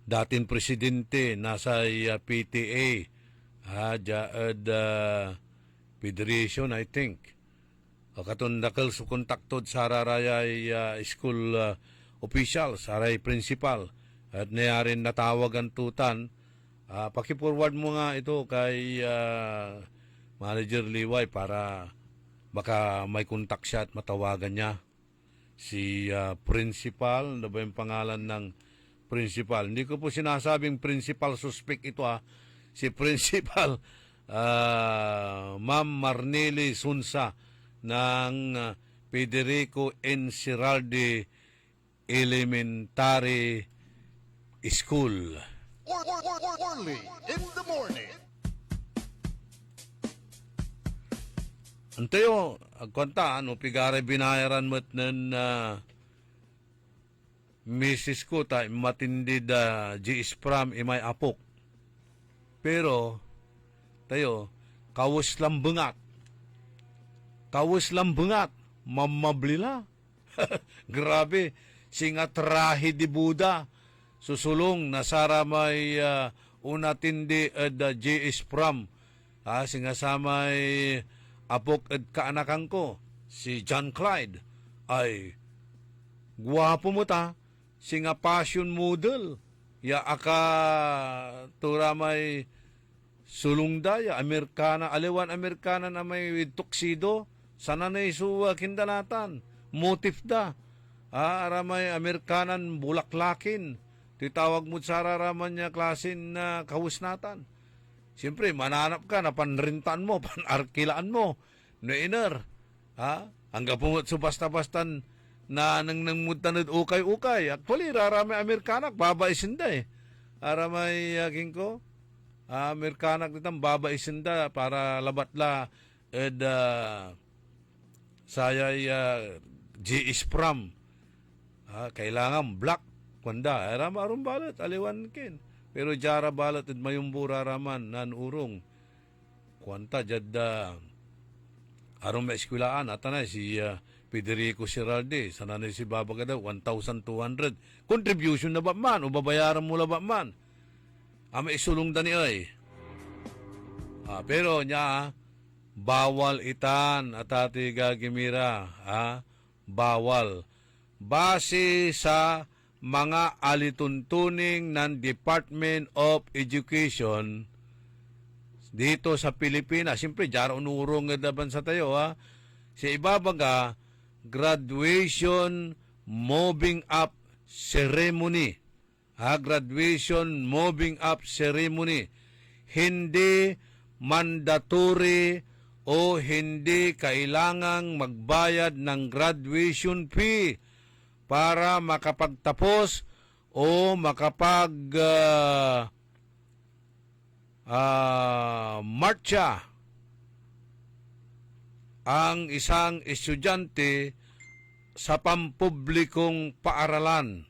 Speaker 7: dating presidente, nasa PTA, Federation, I think. Katon dakal su kontaktod sa Rarayay school official, saray principal. At nayarin natawag ang tutan. Paki-forward mo nga ito kay Manager Liway para baka may kontak siya at matawagan niya. Si principal, ano ba yung pangalan ng principal? Hindi ko po sinasabing principal suspect ito Si principal Ma'am Marnili Sunsa ng Federico N. Ciralde Elementary School.
Speaker 6: Orly in the morning.
Speaker 7: Antayo, agkwanta, pigare binayaran mo't ng misis ko, matindi G.S. Pram imay apok. Pero, tayo, kawas lang bengat, mamablila. Grabe, singatrahi di Buda. Susulong nasara may unatindi at J.S. Pram. Singasamay apok at kaanakan ko, si John Clyde. Ay, guwapo mo singa passion model. Ya aka turamay sulungdaya, Amerikana, aliwan Amerikana na may tuxedo. Sana na isuwa kindalatan. Motif da. Aramay Amerikanan bulaklakin. Titawag mo sa raraman niya klasin na kahusnatan. Siyempre, mananap ka na panrintan mo, panarkilaan mo. Nainer. Hanggang pumot so basta-bastan na nang mutanod ukay-ukay. Actually, raramay Amerikanak, babaisinda Aramay aking ko. Amerikanak ditang babaisinda para labatla sayay J.S. Pram. Kailangan black. Kwanda, arum balat, aliwan kin. Pero jara balat at mayumbura raman nan urong. Kwanta, jadda arum eskwilaan, atanay si Federico Ciralde, sananay si Babagada, 1,200. Contribution na ba man, o babayaran mo na ba man? May isulong dani ay. Pero niya, bawal itan at ati gagimira. Bawal. Base sa mga alituntuning ng Department of Education dito sa Pilipinas. Siyempre, jara unurong nga bansa tayo, Sa ibabaga, graduation moving up ceremony. Graduation moving up ceremony. Hindi mandatory o hindi kailangang magbayad ng graduation fee para makapagtapos o marcha ang isang estudyante sa pampublikong paaralan.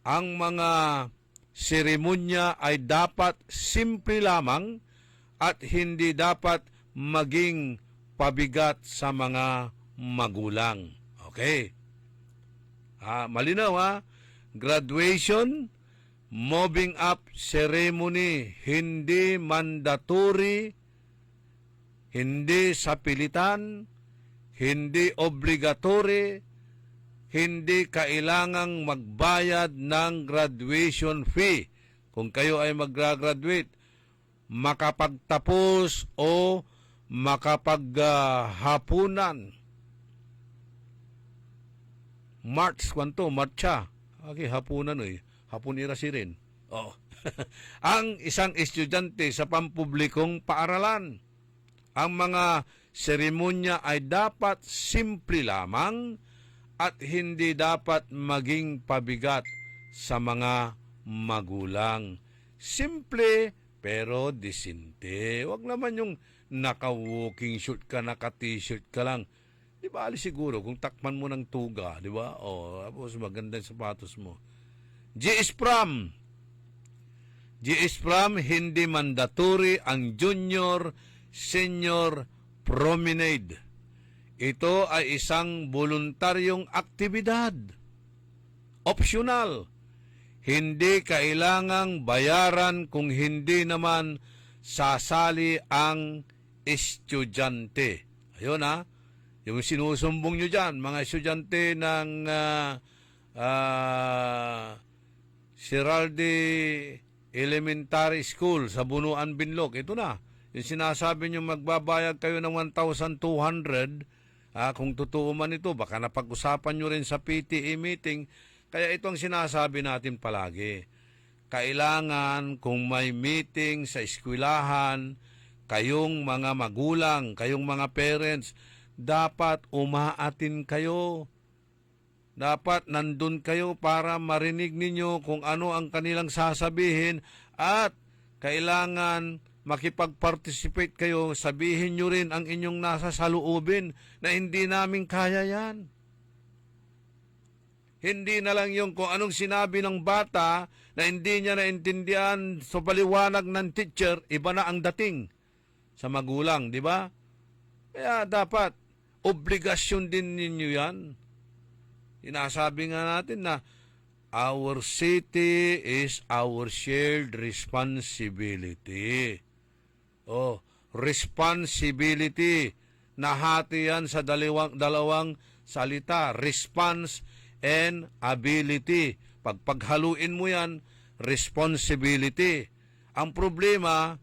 Speaker 7: Ang mga seremonya ay dapat simple lamang at hindi dapat maging pabigat sa mga magulang. Okay? Malinaw graduation, moving up ceremony, hindi mandatory, hindi sa pilitan, hindi obligatory, hindi kailangang magbayad ng graduation fee. Kung kayo ay mag-graduate, makapagtapos o makapaghapunan. March kwanto, marcha. Hapunan hapon irasi rin. Ang isang estudyante sa pampublikong paaralan. Ang mga seremonya ay dapat simple lamang at hindi dapat maging pabigat sa mga magulang. Simple pero disinte. Wag naman yung naka-walking shoot ka, naka-t-shirt ka lang. Di ba, siguro, kung takman mo ng tuga, di ba? O, tapos maganda yung sapatos mo. GS Pram, hindi mandatory ang junior, senior promenade. Ito ay isang voluntaryong aktibidad. Optional. Hindi kailangang bayaran kung hindi naman sasali ang estudyante. Ayun yung sinusumbong nyo dyan, mga estudyante ng Siralde Elementary School sa Bunuan, Binlog. Ito na. Yung sinasabi nyo magbabayad kayo ng 1,200, kung totoo man ito, baka napag-usapan nyo rin sa PTA meeting. Kaya ito ang sinasabi natin palagi. Kailangan kung may meeting sa eskwelahan, kayong mga magulang, kayong mga parents, dapat umaatin kayo. Dapat nandun kayo para marinig ninyo kung ano ang kanilang sasabihin at kailangan makipag-participate kayo, sabihin nyo rin ang inyong nasa saloobin na hindi namin kaya yan. Hindi na lang yung kung anong sinabi ng bata na hindi niya naintindihan sa paliwanag ng teacher, iba na ang dating sa magulang, di ba? Kaya dapat, obligasyon din ninyo yan. Inasabi nga natin na our city is our shared responsibility. Responsibility. Nahati yan sa dalawang salita. Response and ability. Paghaluin mo yan, responsibility. Ang problema,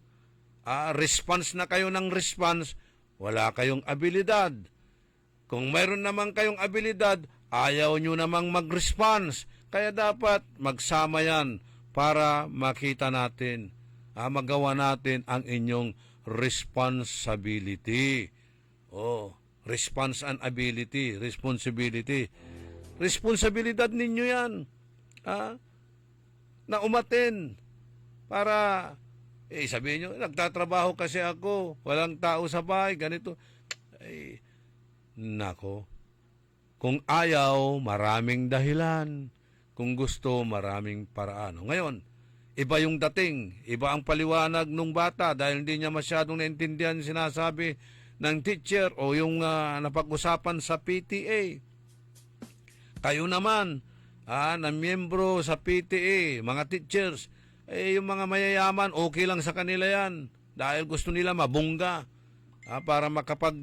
Speaker 7: response na kayo ng response, wala kayong abilidad. Kung mayroon naman kayong abilidad, ayaw nyo namang mag-response. Kaya dapat magsama yan para makita natin, magawa natin ang inyong responsibility. Response and ability, responsibility. Responsibilidad ninyo yan. Na umatin. Para, sabihin nyo, nagtatrabaho kasi ako, walang tao sa bahay, ganito. Nako. Kung ayaw, maraming dahilan. Kung gusto, maraming paraan. Ngayon, iba yung dating. Iba ang paliwanag ng bata dahil hindi niya masyadong naintindihan sinasabi ng teacher o yung napag-usapan sa PTA. Kayo naman, na miyembro sa PTA, mga teachers, yung mga mayayaman, okay lang sa kanila yan. Dahil gusto nila mabungga para makapag,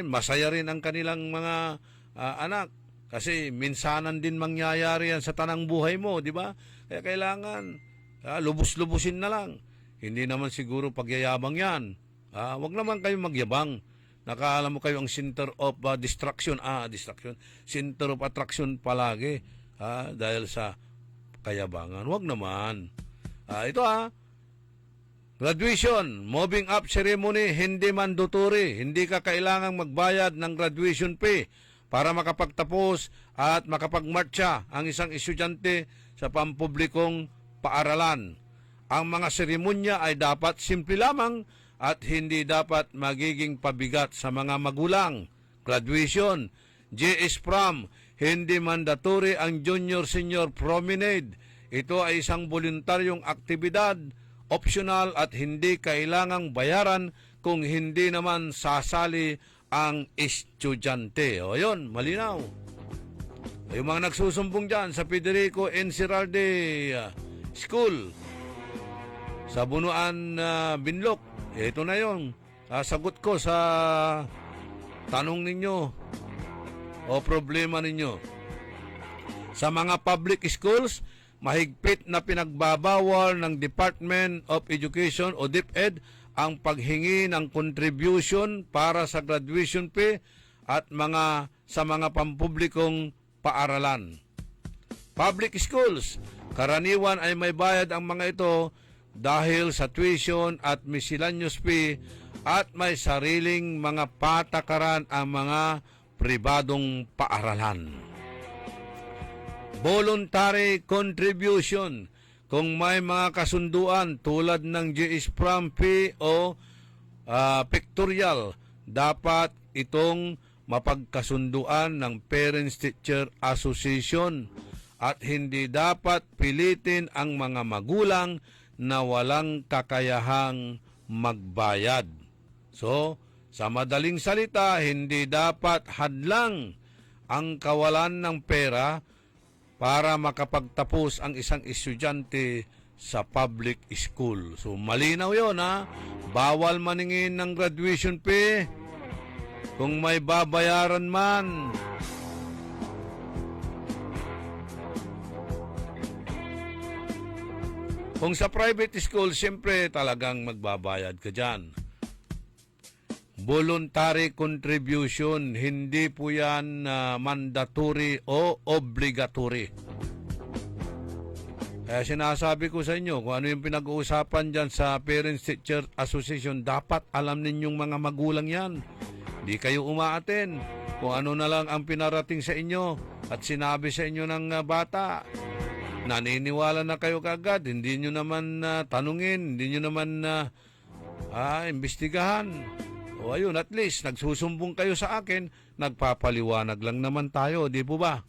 Speaker 7: masaya rin ang kanilang mga anak. Kasi minsanan din mangyayari yan sa tanang buhay mo, di ba? Kaya kailangan, lubos-lubusin na lang. Hindi naman siguro pagyayabang yan. Wag naman kayo magyabang. Nakaalam mo kayo ang center of distraction. Center of attraction palagi. Dahil sa kayabangan. Wag naman. Ito graduation, moving up ceremony, hindi mandatory. Hindi ka kailangang magbayad ng graduation fee para makapagtapos at makapagmarcha ang isang estudyante sa pampublikong paaralan. Ang mga seremonya ay dapat simple lamang at hindi dapat magiging pabigat sa mga magulang. Graduation, JS Prom, hindi mandatory ang junior-senior promenade. Ito ay isang voluntaryong aktibidad, optional at hindi kailangang bayaran kung hindi naman sasali ang estudyante. O yun, malinaw. Yung mga nagsusumbong dyan sa Federico N. Siralde School sa Bunuan, Binlog, ito na yun. Sagot ko sa tanong ninyo o problema ninyo. Sa mga public schools, mahigpit na pinagbabawal ng Department of Education o DepEd ang paghingi ng contribution para sa graduation fee at sa mga pampublikong paaralan. Public schools, karaniwan ay may bayad ang mga ito dahil sa tuition at miscellaneous fee at may sariling mga patakaran ang mga pribadong paaralan. Voluntary contribution. kung may mga kasunduan tulad ng GS Prampi o Pictorial, dapat itong mapagkasunduan ng Parents-Teacher Association at hindi dapat pilitin ang mga magulang na walang kakayahang magbayad. So, sa madaling salita, hindi dapat hadlang ang kawalan ng pera para makapagtapos ang isang estudyante sa public school. So, malinaw yun, ha? Bawal maningin ng graduation fee kung may babayaran man. Kung sa private school, siyempre talagang magbabayad ka dyan. Voluntary contribution, hindi po yan mandatory o obligatory. Kaya sinasabi ko sa inyo, kung ano yung pinag-uusapan dyan sa Parents-Teacher Association, dapat alam ninyong mga magulang yan. Hindi kayo umaaten kung ano na lang ang pinarating sa inyo at sinabi sa inyo ng bata. Naniniwala na kayo kagad, hindi nyo naman tanungin, hindi nyo naman imbestigahan. O ayun, at least, nagsusumbong kayo sa akin, nagpapaliwanag lang naman tayo, di po ba?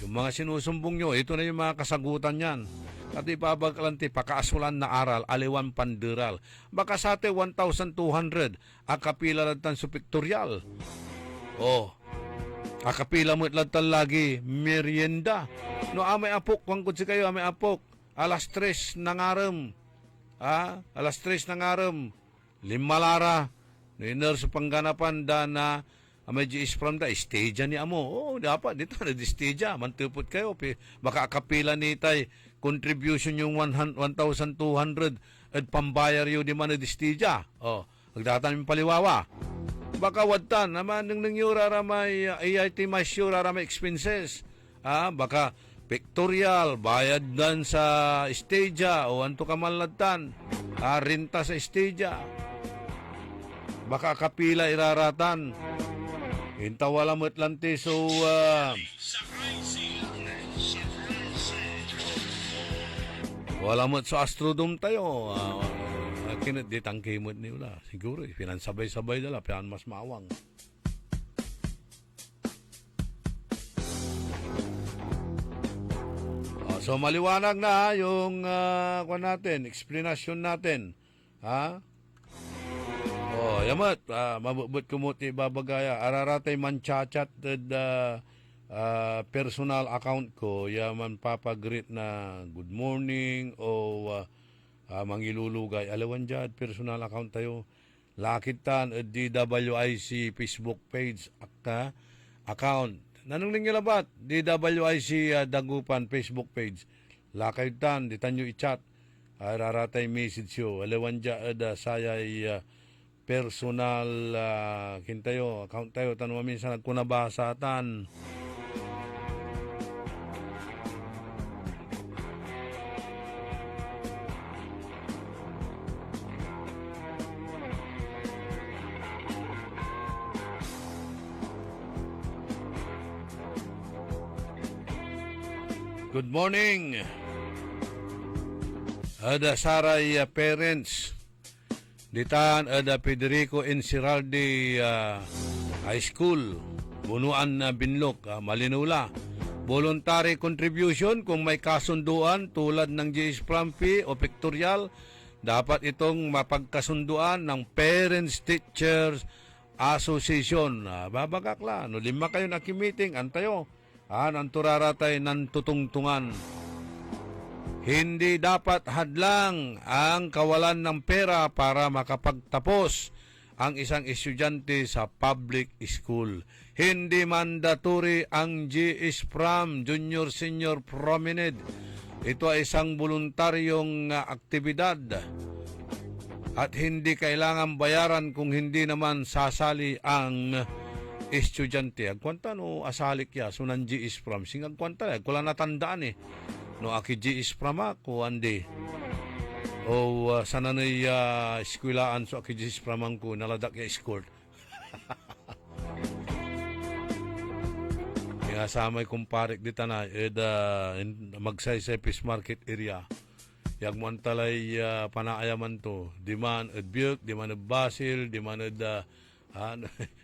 Speaker 7: Yung mga sinusumbong nyo, ito na yung mga kasagutan yan. At ipabagkalanti, pakaasulan na aral, aliwan panderal. Baka sa ate, 1,200, akapila lang sa pictorial. O, akapila mo itlantan lagi, merienda. No, amay apok, wangkod si kayo, amay apok. Alas 3 ng aram. Alas 3 ng aram. 5 lara. Niner sa pangganapan da na may GS from da, stage ni amo. Oh, dapat dito na stage. Mantupot kayo. Baka akapila ni tay, contribution yung 1,200 at pambayar yun di man na stage. Oh, magdatan yung paliwawa. Baka wadtan, naman nang nangyura ramay AIT masyura ramay expenses. Baka pictorial, bayad dan sa stage o anto ka maladtan. Renta sa stage. Baka kapila iraratan. Hinta wala mo Atlante, so wala mo sa Astrodome tayo. Kinat di tangkimot ni ula. Siguro, pinansabay-sabay dala, piyan mas maawang. So, maliwanag na yung natin, explanation natin. Yamat, mabubut kumuti babagaya. Araratay manchachat personal account ko. Yaman papagreet na good morning o mangilulugay. Alawan dyan, personal account tayo. Lakitan at DWIC Facebook page account. Nanong ningalabat? DWIC Dagupan Facebook page. Lakitan, ditan nyo i-chat. Araratay message yo. Alawan dyan, sayay personal kintayo, account tayo. Tanong minsan nagkunabasatan. Good morning. Ada saray parents. Ditan ada Federico Enciralde High School. Bunuan na Binlok, Malinula. Voluntary contribution kung may kasunduan tulad ng GS Prampi o Pictorial, dapat itong mapagkasunduan ng Parents Teachers Association. Babagakla, no 5 kayo nakimiting, antayo. Nanturaratay ng tutungtungan. Hindi dapat hadlang ang kawalan ng pera para makapagtapos ang isang estudyante sa public school. Hindi mandatory ang GS Pram, Junior Senior Promenade. Ito ay isang voluntaryong aktibidad at hindi kailangan bayaran kung hindi naman sasali ang estudyante. Agkwanta no asalik ya so ng GS Pram. Sing agkwanta ko lang natandaan no aki GS Pram ako andi. O sana na eskwelaan so aki GS Pram ko naladak ya escort. Nasamay kumparik dita na magsaysay fish market area. Yang mo antalay panaayaman to. Di man biyok, di man basil, di man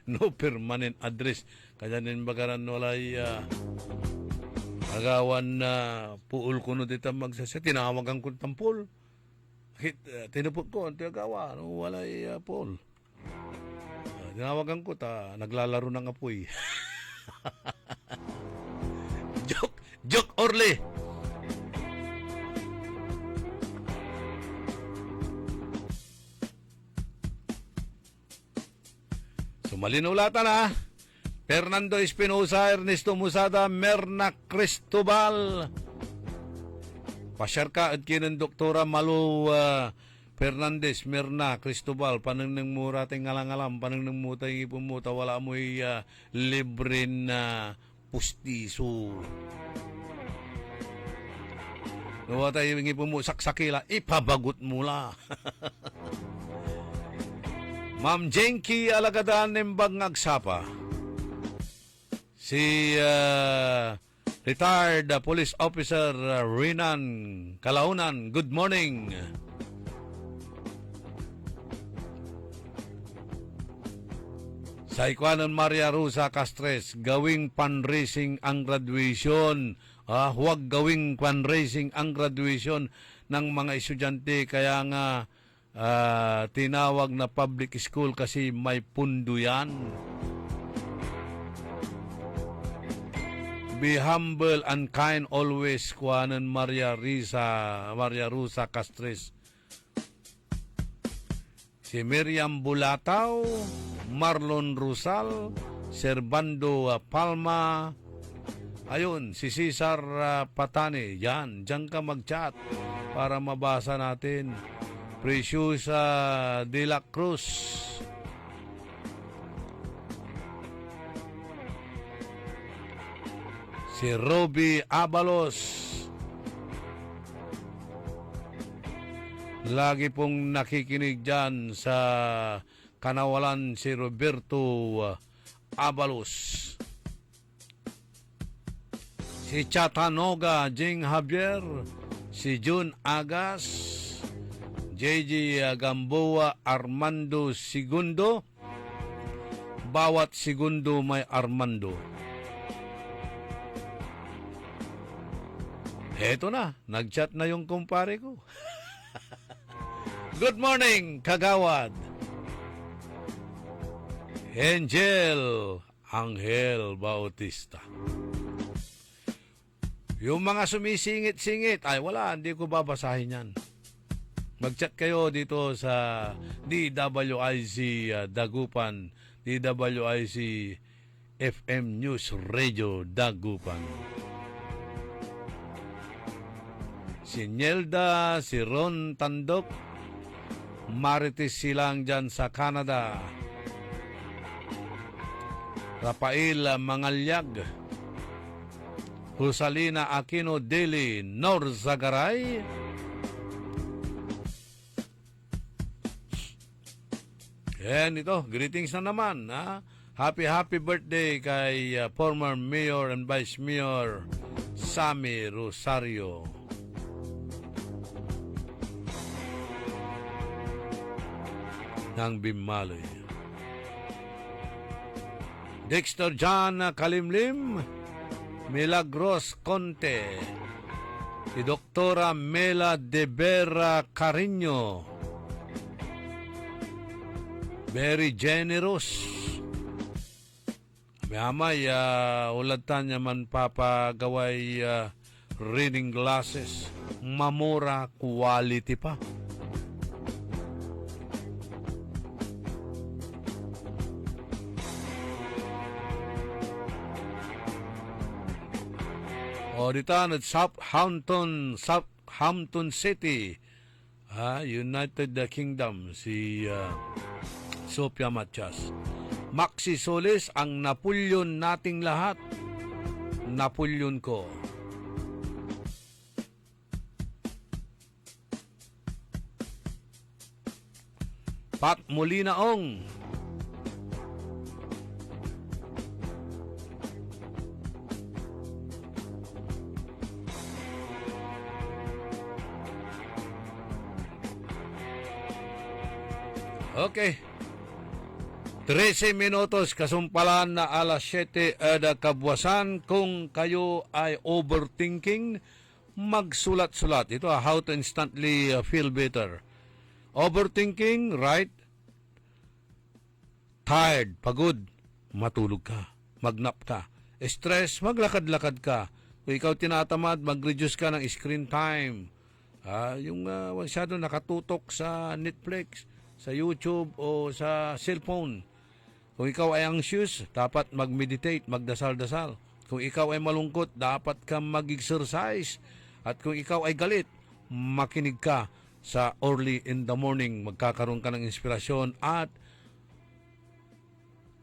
Speaker 7: no permanent address. Kaya nin bagaran walay agawan na puul ko no dita magsasay. Tinawag ang kuntampol. Tinupot ko ang agawa. No, walay pool. Tinawagan ko naglalaro ng apoy. Joke Orly. Sumalinulatan ha. Fernando Espinosa, Ernesto Musada, Merna Cristobal. Pasyar ka at kinang Doktora Malu Fernandez, Merna Cristobal, panang nang mura ting ngalang-alam, panang nang mutay pumuta, wala mo'y libre na pustiso. Nawa tayo yung ipumusak sakila, ipabagot mula. Ma'am Jenky Alagadan Nembag Ngagsapa. Si retired police officer Rinan Kalaunan, good morning. Sa Ikuanan Maria Rosa Castres, gawing fundraising ang graduation. Huwag gawing fundraising ang graduation ng mga estudyante. Kaya nga tinawag na public school kasi may pundo yan. Be humble and kind always, Kuanan Maria Rosa Castres. Si Miriam Bulataw, Marlon Rusal, Servando Palma, ayun, si Cesar Patani, yan, dyan ka mag-chat para mabasa natin. Preciosa de la Cruz, si Roby Abalos, lagi pong nakikinig dyan sa Kanawalan si Roberto Abalos, si Chatanoga Jing Javier, si June Agas, JJ Gamboa Armando Segundo, bawat segundo may Armando. Eto na, nag-chat na yung kumpare ko. Good morning, Kagawad. Angel Bautista. Yung mga sumisingit-singit, ay wala, hindi ko babasahin yan. Mag-chat kayo dito sa DWIC Dagupan, DWIC FM News Radio Dagupan. Si Nelda, si Ron Tandok, Marites silang dyan sa Canada. Rafael Mangalyag, Rosalina Aquino Deli, Nor Zagaray, and ito, greetings na naman. Happy birthday kay former Mayor and Vice Mayor Sammy Rosario. Ng Bimaloy. Dexter John Kalimlim, Milagros Conte, si Doktora Mela de Vera Carino, very generous. May ulatan niya man papagaway reading glasses, mamura quality pa. O dito at Southampton City, United Kingdom, si Sophia Matias. Maxi Solis, ang Napoleon nating lahat. Napoleon ko. Pat Molinaong, Okay. 13 minutos kasumpalan na alas 7 ada kabuwasan. Kung kayo ay overthinking, magsulat-sulat. Ito how to instantly feel better. Overthinking, right? Tired, pagod, matulog ka, magnap ka. Stress, maglakad-lakad ka. Kung ikaw tinatamad, mag-reduce ka ng screen time. Yung masyado nakatutok sa Netflix, sa YouTube o sa cellphone. Kung ikaw ay anxious, dapat mag-meditate, magdasal-dasal. Kung ikaw ay malungkot, dapat ka mag-exercise. At kung ikaw ay galit, makinig ka sa early in the morning. Magkakaroon ka ng inspirasyon at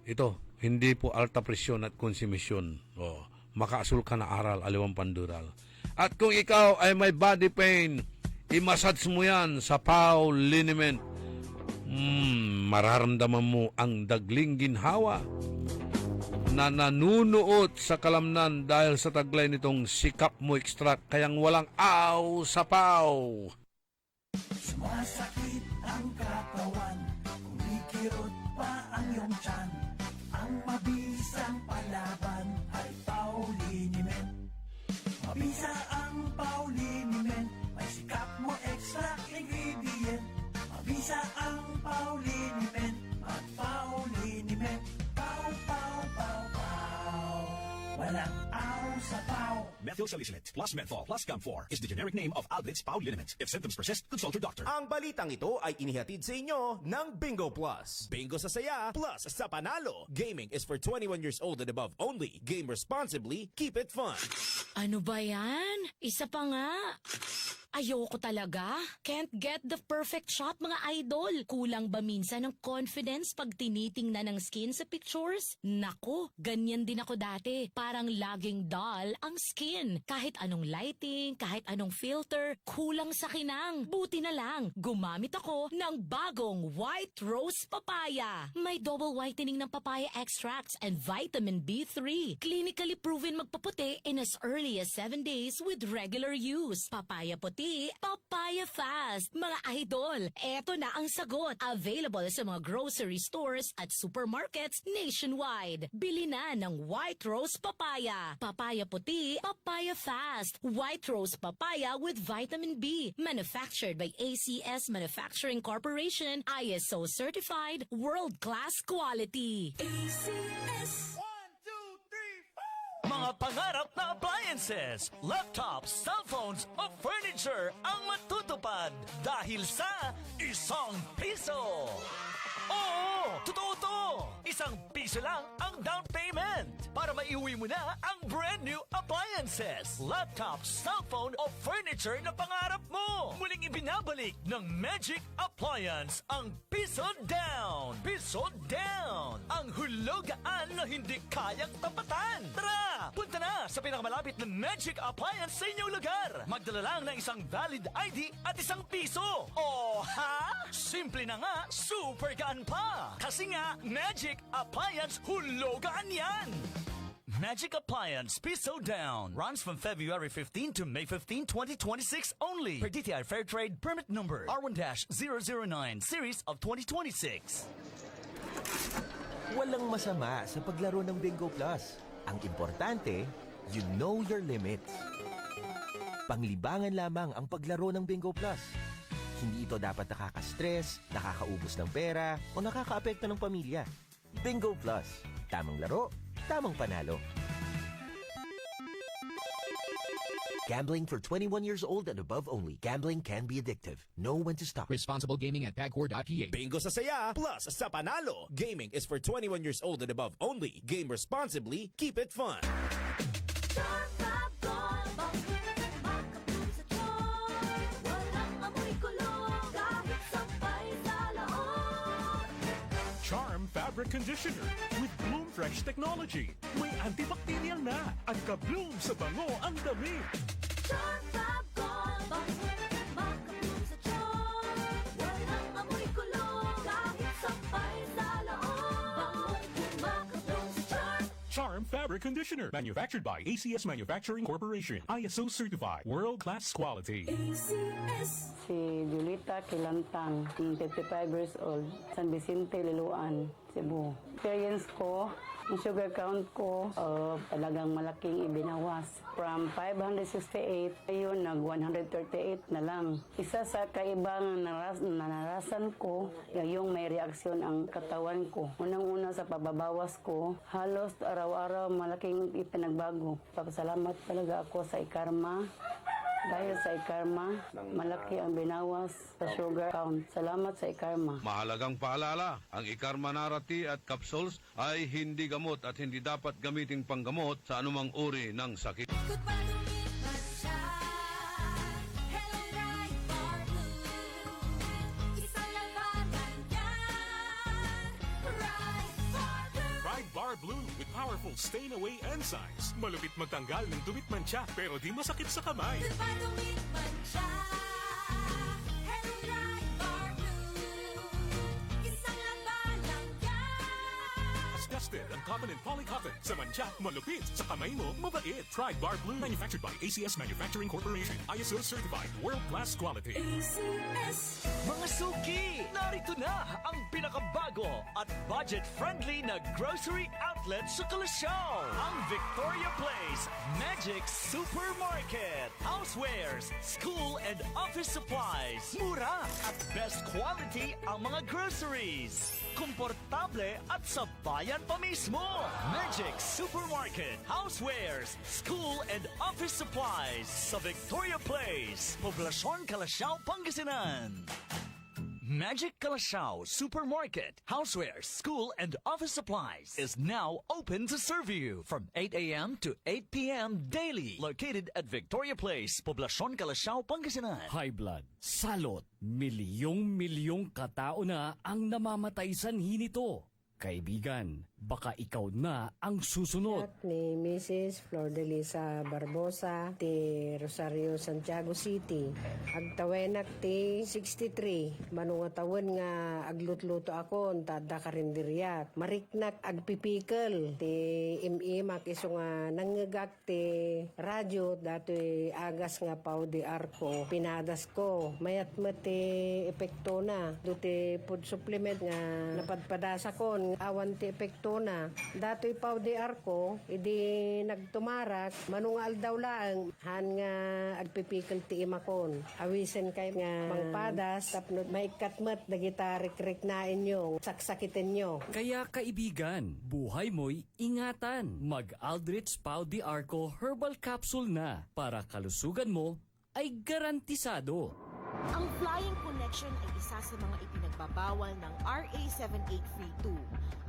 Speaker 7: ito, hindi po alta presyon at konsumisyon. Makaasul ka na aral, aliwang pandural. At kung ikaw ay may body pain, i-massage mo yan sa Pau Liniment. Mararamdaman mo ang dagling ginhawa na nanunuot sa kalamnan dahil sa taglay nitong Sikap Mo Extract, kayang walang aw sa Pau.
Speaker 16: Sumasakit ang katawan, kumikirot pa ang iyong tiyan. Ang mabisang palaban ay Pauliniment. Mabisa ang Pauliniment, may Sikap Mo Extract ingredient. Mabisa ang Pauliniment, at Pauliniment. Pau, pau, pau, pau. Walang aw sa Pau.
Speaker 8: Methyl salicylate plus menthol plus camphor is the generic name of Alvid's Pau Liniment. If symptoms persist, consult your doctor.
Speaker 9: Ang balitang ito ay inihatid sa inyo ng Bingo Plus. Bingo sa saya, plus sa panalo. Gaming is for 21 years old and above only. Game responsibly, keep it fun.
Speaker 17: Ano ba yan? Isa pa nga. Ayoko talaga. Can't get the perfect shot, mga idol. Kulang ba minsan ng confidence pag tinitingnan ng skin sa pictures? Nako, ganyan din ako dati. Parang laging dull ang skin. Kahit anong lighting, kahit anong filter, kulang sa kinang. Buti na lang, gumamit ako ng bagong White Rose Papaya. May double whitening ng papaya extracts and vitamin B3. Clinically proven magpaputi in as early as 7 days with regular use. Papaya puti, papaya fast. Mga idol, eto na ang sagot. Available sa mga grocery stores at supermarkets nationwide. Bili na ng White Rose Papaya. Papaya puti, papaya fast. White Rose Papaya with vitamin B. Manufactured by ACS Manufacturing Corporation. ISO certified, world-class quality.
Speaker 3: ACS.
Speaker 11: Mga pangarap na appliances, laptops, cellphones o furniture ang matutupad dahil sa ₱1. Oo, totoo to! ₱1 lang ang down payment para maiuwi mo na ang brand new appliances, laptops, cellphone o furniture na pangarap mo. Muling ibinabalik ng Magic Appliance ang Piso Down. Piso Down! Ang hulugaan na hindi kayang tapatan. Tara! Punta na sa pinakamalapit na Magic Appliance sa inyong lugar. Magdala lang ng isang valid ID at ₱1. O ha? Simple na nga, super gaan pa. Kasi nga, Magic Appliance hulugaan yan. Magic Appliance Piso Down runs from February 15 to May 15, 2026 only. Per DTI Fair Trade Permit Number R1-009 Series of 2026.
Speaker 18: Walang masama sa paglaro ng Bingo Plus. Ang importante, you know your limits. Panglibangan lamang ang paglaro ng Bingo Plus. Hindi ito dapat nakaka-stress, nakakaubos ng pera, o nakakaapekto ng pamilya. Bingo Plus. Tamang laro, tamang panalo. Gambling for 21 years old and above only. Gambling can be addictive. Know when to stop.
Speaker 19: Responsible gaming at pagcor.ph.
Speaker 9: Bingo sa saya, plus sa panalo. Gaming is for 21 years old and above only. Game responsibly, keep it fun.
Speaker 1: Charm Fabric Conditioner with Bloom Fresh Technology. May antibacterial na at ka-bloom sa bango ang dami.
Speaker 3: Charm Fab Gold, makabloom sa charm. Walang amoy kulong, kahit sampay sa loob. Makabloom sa charm.
Speaker 1: Charm Fabric Conditioner. Manufactured by ACS Manufacturing Corporation. ISO certified. World-class quality.
Speaker 13: Si Julita
Speaker 20: Rita Kilantang, 55 years old, San Vicente, Liloan, Cebu. Experience ko, yung sugar count ko, talagang malaking ibinawas. From 568, ayun, nag-138 na lang. Isa sa kaibang narasan ko, yung may reaksyon ang katawan ko. Unang-una sa pababawas ko, halos araw-araw malaking ipinagbago. Papasalamat talaga ako sa ikarma. Dahil sa ikarma, malaki ang binawas sa sugar count. Salamat sa ikarma.
Speaker 7: Mahalagang paalala, ang Ikarma Narati at capsules ay hindi gamot at hindi dapat gamiting panggamot sa anumang uri ng sakit.
Speaker 1: Pride Bar Blue with powerful stain-away enzymes. Malupit magtanggal ng dumit mancha pero di masakit sa kamay. Tested ang cotton and polycotton. Sa mancha, malupit. Sa kamay mo, mabait. Pride Bar Blue. Manufactured by ACS Manufacturing Corporation. ISO certified. World-class quality.
Speaker 11: ACS. Mga suki, narito na ang pinakabago at budget-friendly na grocery outlet sa Kalasyaw. Ang Victoria Place Magic Supermarket. Housewares, school and office supplies. Mura at best quality ang mga groceries. Komportable at sa bayan pa mismo. Magic Supermarket, Housewares, School and Office Supplies sa Victoria Place, Poblacion, Kalasyaw, Pangasinan. Magic Kalasyaw Supermarket, Housewares, School and Office Supplies is now open to serve you from 8 a.m. to 8 p.m. daily. Located at Victoria Place, Poblacion, Kalasyaw, Pangasinan.
Speaker 21: High blood, salot, milyong-milyong katao na ang namamatay sanhi nito. Kaibigan, baka ikaw na ang susunod.
Speaker 22: Ni Mrs. Flor de Lisa Barbosa, ti Rosario, Santiago City. Agtawenak ti 63. Manungatawin nga aglutluto ako, tada karinderyak. Mariknak agpipikal, ti imimak iso nga nangagak ti radyo, dato'y agas nga pao di arko. Pinadas ko, mayat ti epekto na. Duti food supplement nga napadpadasa ko, awan ti epekto na. Dato'y pao di arko, idi nagtumarak, manungal daw lang, han nga agpipikal ti imakon. Awisen kay nga mangpadas, tapno maikatmat, dagita rik-rik na inyo, saksakitin nyo.
Speaker 21: Kaya kaibigan, buhay mo'y ingatan. Mag-Aldrich Pau di Arco Herbal Capsule na para kalusugan mo ay garantisado.
Speaker 2: Ang Flying Connection ay isa sa mga ipinagbabawal ng RA 7832,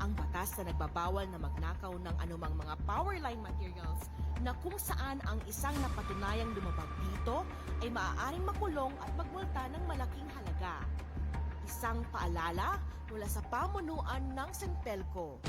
Speaker 2: ang batas na nagbabawal na magnakaw ng anumang mga power line materials na kung saan ang isang napatunayang lumabag dito ay maaaring makulong at magmulta ng malaking halaga. Isang paalala mula sa pamunuan ng Sentelco.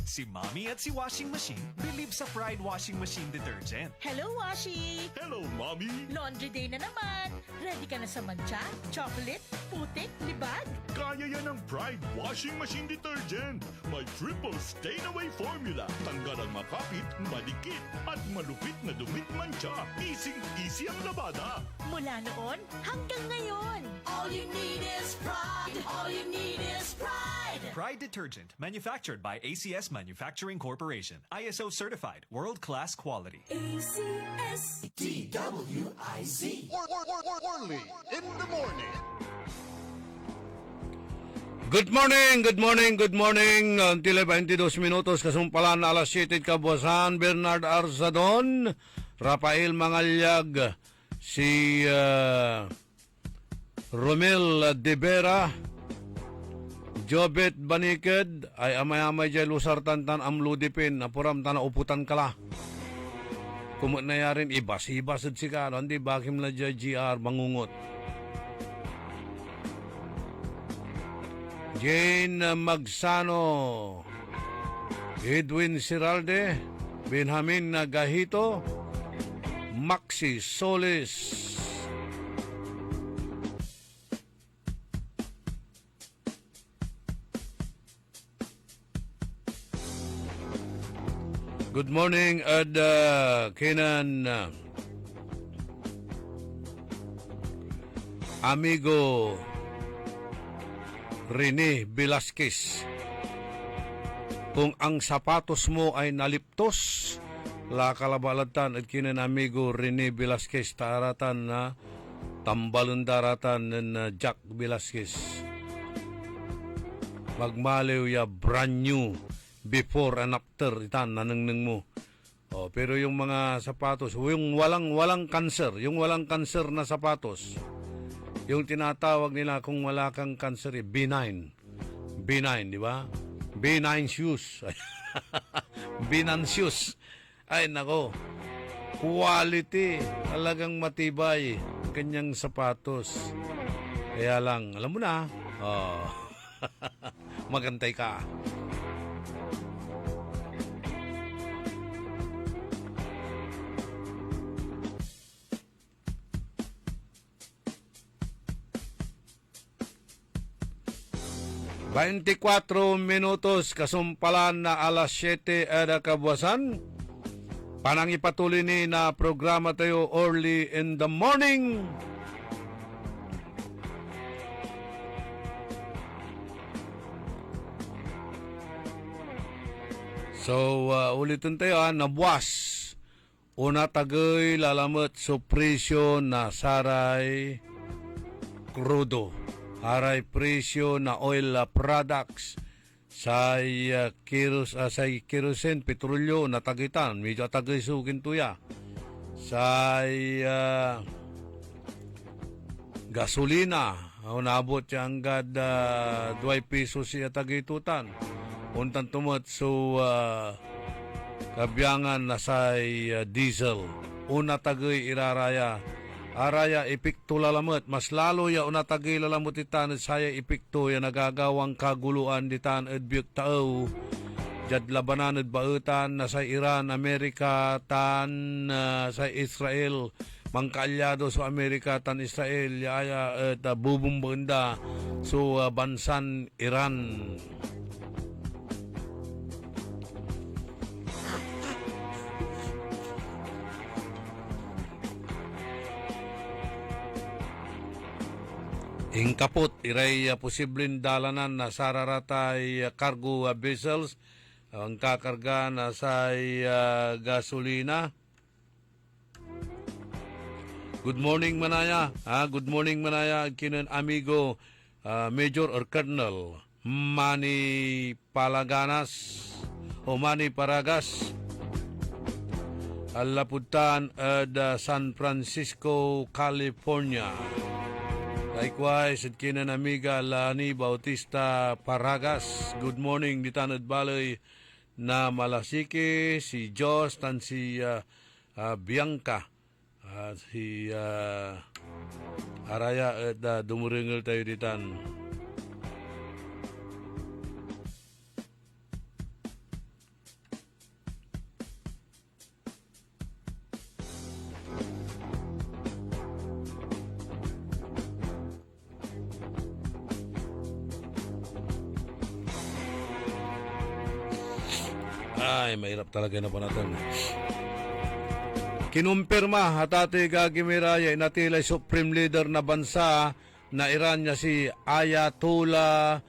Speaker 4: Si Mommy at si Washing Machine believe sa Pride Washing Machine Detergent.
Speaker 23: Hello, Washi!
Speaker 1: Hello, Mommy!
Speaker 23: Laundry day na naman! Ready ka na sa mancha, chocolate, putik, libag?
Speaker 1: Kaya yan ang Pride Washing Machine Detergent. May triple stain-away formula. Tanggal ang makapit, madikit, at malupit na dumit mancha. Easy ang labada.
Speaker 23: Mula noon hanggang ngayon.
Speaker 3: All you need is pride. All you need is pride.
Speaker 4: Pride Detergent, manufactured by ACS Manufacturing Corporation. ISO certified, world-class quality.
Speaker 3: ACS DWIZ.
Speaker 6: Orly in the morning.
Speaker 7: Good morning, good morning, good morning. Until 22 minutos, kasumpalan alas 7 kabuasan, Bernard Arzadon, Rafael Mangalyag, si Romel De Vera, Jobet Baniked, ay amay-amay dyan lusartan-tan amludipin, napuram tan uputan kala. Kumot na yarin, ibas-ibasad si ka, hindi bakim na dyan GR, mangungot. Jane Magsano, Edwin Siralde, Benjamin Nagahito, Maxi Solis. Good morning, Kenan amigo Rene Velasquez. Kung ang sapatos mo ay naliptos, la kalabalatan at kinan amigo Rene Velasquez taratan na tambalon daratan ng Jack Velasquez. Magmaliw ya brand new before and after itan nanangnang mo. Pero yung mga sapatos, yung walang kanser, yung walang kanser na sapatos, yung tinatawag nila kung wala kang kanser, benign. Benign, di ba? Benign shoes. Benign shoes. Ay, nako. Quality. Talagang matibay. Kanyang sapatos. Kaya lang, alam mo na, magantay ka. ...24 kasumpalan na alas 7 ada kabuasan. Panang ipatuloy ni na programa tayo early in the morning. So, ulitin tayo nabuwas. Una tagay lalamot so presyo na saray crudo. Aray presyo na oil products sa kerosene, petrolyo na tagitan. Medyo tagay sukin tuya. Sa gasolina, unabot siya hanggang 2 pesos siya tagitutan. Untan tumot so kabiyangan na sa diesel. Una tagay iraraya. Araya epekto lalamot, mas lalo ya unatagay lalamot itan at saya epekto ya nagagawang kaguluan ditan at biyok tao. Jad labanan at bautan na sa Iran, Amerika, tan sa Israel, mangkaalyado sa Amerika, tan Israel, ya at bubumbanda so bansan Iran. Ingkapot, iray posibleng dalanan na sararatay cargo vessels, ang kakarga na sa gasolina. Good morning Manaya, good morning Manaya, kinan amigo Major or Colonel Manny Palaganas o Manny Paragas. Alaputan at San Francisco, California. Likewise, at kinan amiga Lani Bautista Paragas. Good morning, ditanad balay na Malasike, si Jos, tan si Bianca, si Araya at dumuringil tayo ditan. Ay, mahirap talaga na pa natin. Kinumpirma hatate Gagimiraya inatilay Supreme Leader na bansa na Iran niya si Ayatollah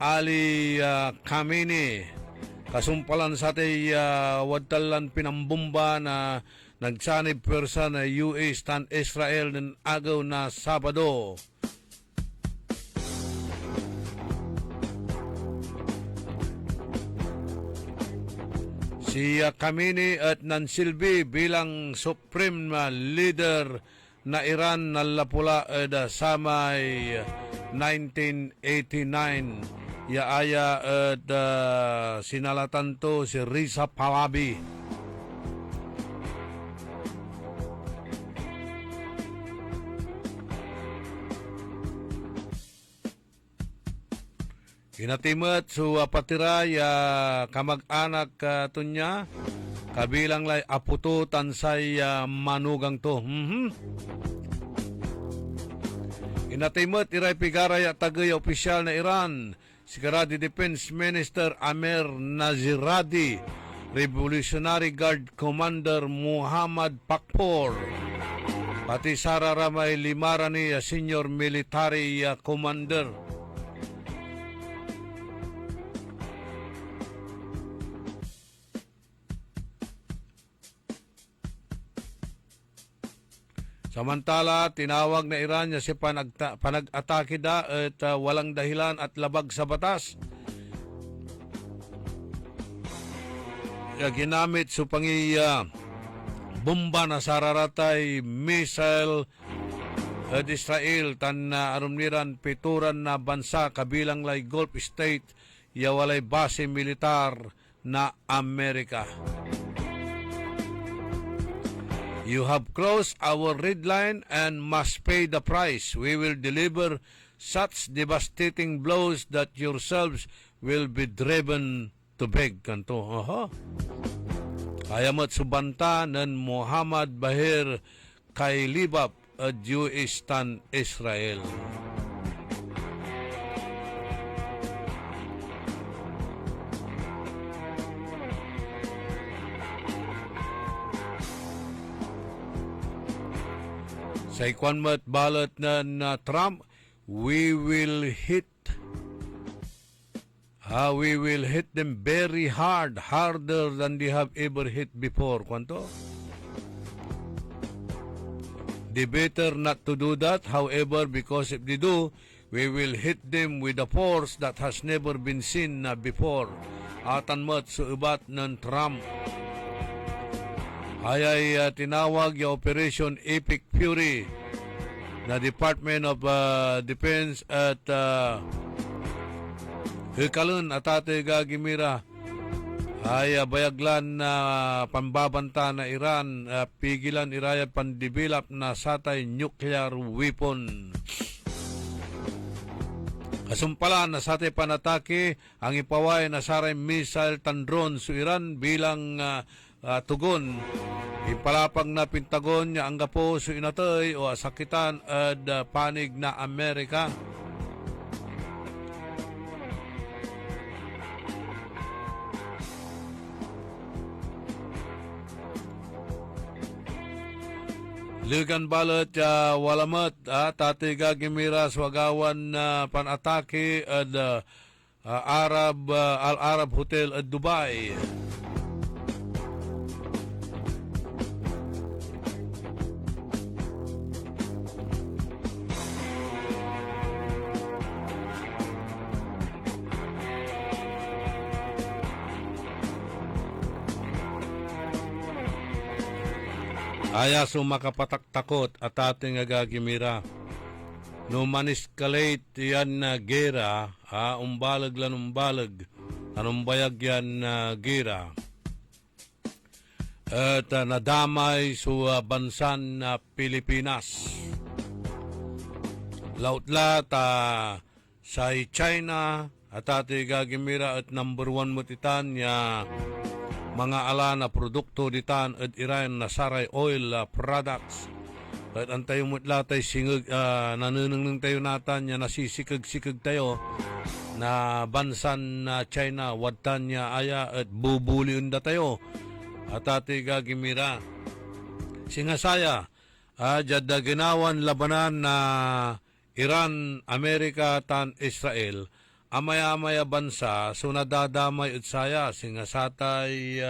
Speaker 7: Ali Khamenei. Kasumpalan sa tay wadtalan pinambumba na nagsanib pwersa na US tan Israel ng agaw na Sabado. Si Khamenei at nansilbi bilang Supreme Leader na Iran na lapula sa may 1989. Yaaya at sinalatan to si Reza Pahlavi. Inatimot so patiray kamag-anak tunya kabilang lay aputo tansay manugang to. Inatimot iray pigaray tagay opisyal na Iran si Karadi Defense Minister Amer Naziradi, Revolutionary Guard Commander Muhammad Pakpor. Pati sararamay limara ni Senior Military Commander. Samantala, tinawag na Iran niya si panag-atake da at walang dahilan at labag sa batas. Ginamit sa bomba na sararatay missile at Israel tan arumniran pituran na bansa kabilang lay Gulf State yawalay base militar na Amerika. You have crossed our red line and must pay the price. We will deliver such devastating blows that yourselves will be driven to beg. Kanto. Ayamat subanta ng Muhammad Bahir kay Libab at US tan Israel. Sa ikwanmat balot na Trump, we will hit them very hard, harder than they have ever hit before. Kwanto? They better not to do that, however, because if they do, we will hit them with a force that has never been seen before. Atanmat sa ubat ng Trump. Ay tinawag yung Operation Epic Fury na Department of Defense at Hikalun at Ate Gagimira ay bayaglan na pambabanta na Iran, pigilan irayat pandevelop na satay nuclear weapon. Kasumpalan na satay panatake ang ipaway na saray missile tan drone sa Iran bilang tugon. Ipalapang na Pentagon niya ang gapo sa inatoy o sakitan at panig na Amerika. Ligan balot walamat Tate Gagimira swagawan panatake at Al-Arab Hotel at Dubai. Aya makapataktakot at ating Gagimira. No maniskalate yan na gera, umbalag lan umbalag, anumbayag yan na gera. At nadamay sa bansan na Pilipinas. Lautlat sa China at ating Gagimira at number 1 mutitan ya mga ala na produkto ditan at Iran na saray oil products. At antayo mutla tayo singag, nanunang tayo natan niya nasisikag-sikag tayo na bansan na China, wadtan niya aya at bubuliun da tayo. At ati Gagimira. Singasaya, jada ginawan labanan na Iran, Amerika, tan Israel, amaya-amaya bansa, so nadadamay at saya, singasatay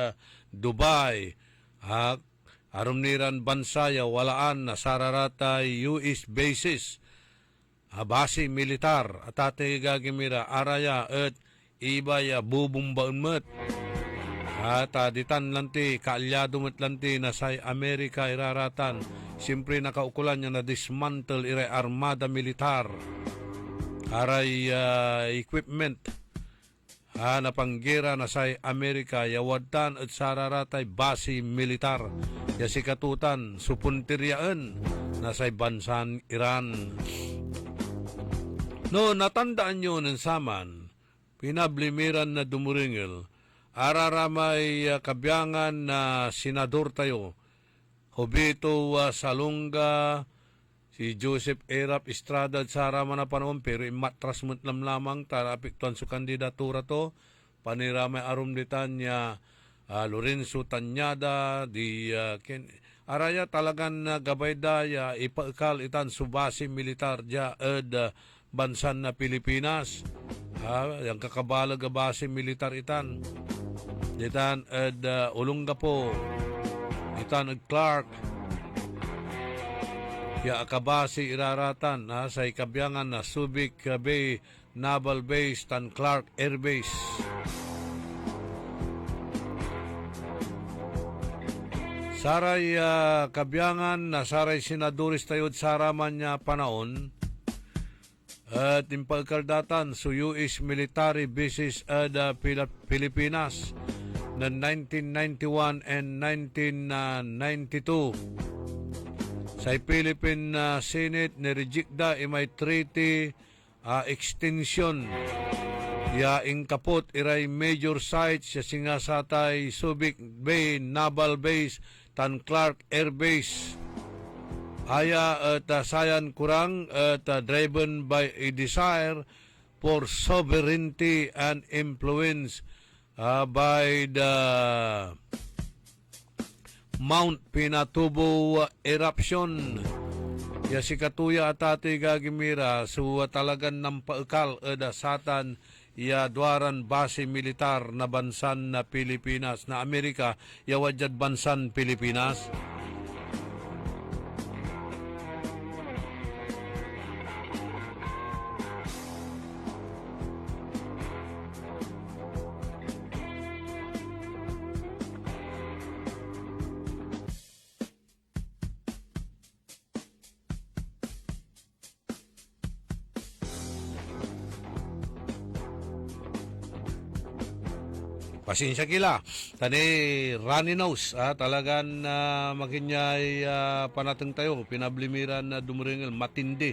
Speaker 7: Dubai, arumniran bansa, walaan na sararatay US bases, base militar, at ate Gagimira, araya at ibay bubumbaun met. At ditan lanti, kaalyado met lanti na sa Amerika iraratan, siyempre nakaukulan niya na dismantle iray armada militar. Aray equipment na panggera na sa Amerika yawadtan at sararatay base militar yasikatutan supuntiryaan na sa bansan Iran. No, natandaan nyo ng saman pinablimiran na dumuringil araramay kabyangan na senador tayo Hobito Salonga, si Joseph Erap Estrada at Sara man na panahon pero imatras mo lamang tarapiktuan sa kandidatura to paniramay arum ditan niya Lorenzo Tanyada di araya talagan gabay daya ipaikal itan subasi militar ja bansan na Pilipinas. Yang kakabalag base militar itan. Itan Olongapo, itan Clark. Ya akabasi iraratan sa ikabyangan na Subic Bay Naval Base tan Clark Air Base. Saray kabyangan na saray sinaduris tayod saraman niya panahon at impagkaldatan sa US military bases at Pilipinas na 1991 and 1992. Sa Philippine Senate nirejecta imay treaty extension ya ingkapot iray major sites sa singasatay Subic Bay Naval Base tan Clark Air Base. Aya at sayan kurang at driven by a desire for sovereignty and influence by the Mount Pinatubo eruption. Ya si katuya at ati gagimira so talagan ng paikal satan ya duaran base militar na bansan na Pilipinas na Amerika ya wadyad bansan Pilipinas. Pasensya kila. Tani runny nose. Talagan makinyay panateng tayo. Pinablimiran na dumuringil. Matindi.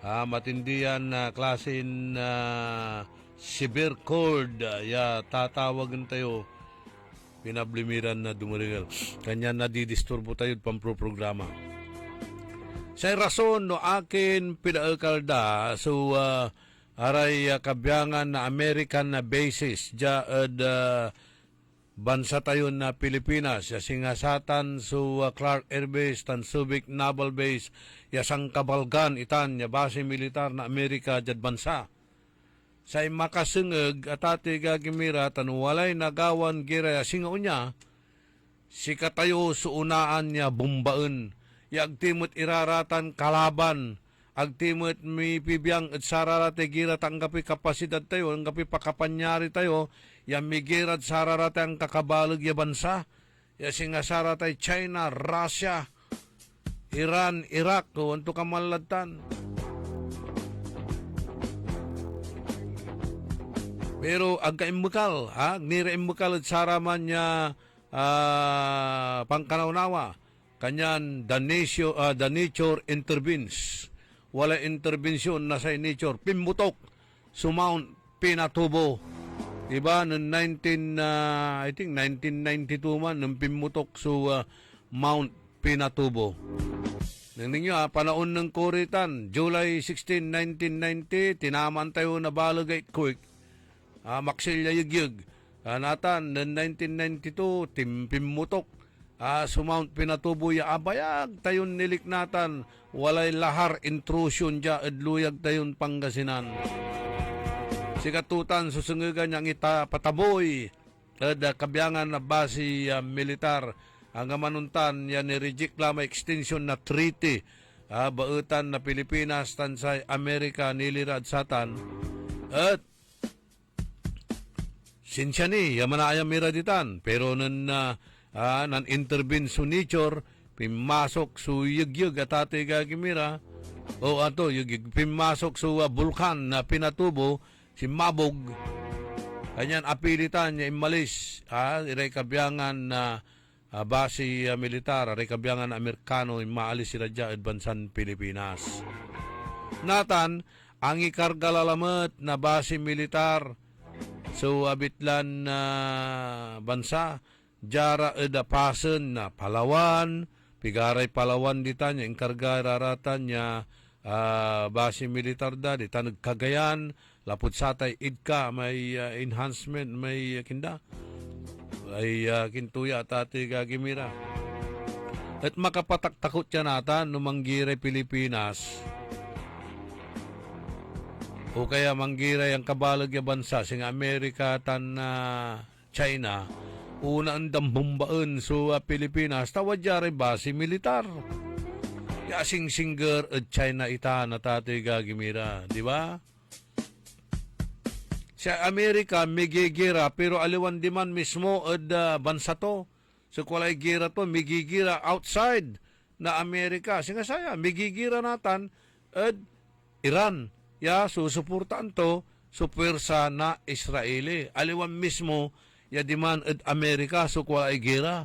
Speaker 7: Matindi yan klasin severe cold. Tatawagan tayo. Pinablimiran na dumuringil. Kanya nadidisturbo tayo pamproprograma. Sa rason no akin pinaalkalda. So aray kabyangan na American na basis ja bansa tayo na Pilipinas ya singasatan su Clark Air Base tan Subic Naval Base ya sang kabalgan itan ya base militar na Amerika jad bansa sa makasengeg atati gagimira tan walay nagawan gira ya singaw niya si katayo suunaan niya bumbaen ya agtimot iraratan kalaban agtimot mi pibiyang at sararate girat ang kapi kapasidad tayo, ang kapi pakapanyari tayo, yang migirat sararate ang kakabalag ya bansa, ya singa sarate China, Russia, Iran, Iraq, untuk kamalatan. Pero agkaimbukal, niraimbukal at saraman niya pangkanawnawa, kanyan the nature intervenes. Wala intervensyon na sa nature. Pimbutok sa Mount Pinatubo. Diba? Noong 1992 man, nung pimbutok sa Mount Pinatubo. Nang ninyo, panahon ng Kuritan, July 16, 1990, tinaman tayo na balagay quick. Maksilya yugyug. Natan, noong 1992, pimbutok. Sa Mount Pinatubo, abayag tayon niliknatan. Walay lahar intrusion dya adluyag tayon Pangasinan. Sikatutan susungigan niyang pataboy kabyangan na base militar ang manuntan yan ni-reject lamang extension na treaty bautan na Pilipinas tansay Amerika nilirad satan at sinsya ni yamanayang miraditan pero nan intervene su nature pimasok su yugyug at ate gagimira o ato yugyug pimasok su bulkan na Pinatubo si Mabog kanyan apilitan niya imalis iray kabyangan na base militar iray kabyangan Amerikano imaalis sila dyan bansan Pilipinas natan ang ikarga lalamat na base militar so abitlan na bansa jara edapasen na Palawan pigaray Palawan dita niya inkarga raratan niya base militar da dita nagkagayan lapot satay idka may enhancement may kinda ay kintuya at ati gagimira At makapataktakot yan natan no manggiray Pilipinas o kaya manggiray ang kabalag ya bansa sing Amerika tan China una ang dambumbaan so Pilipinas tawad yari base militar yasing singer at China ita na tatay gagimira di ba sa Amerika migigira pero aliwan di man mismo at bansa to so kulay gira to migigira outside na Amerika singa saya migigira natan at Iran ya susuportaan to so pwersa na Israeli aliwan mismo ya di man at Amerika so kulay gira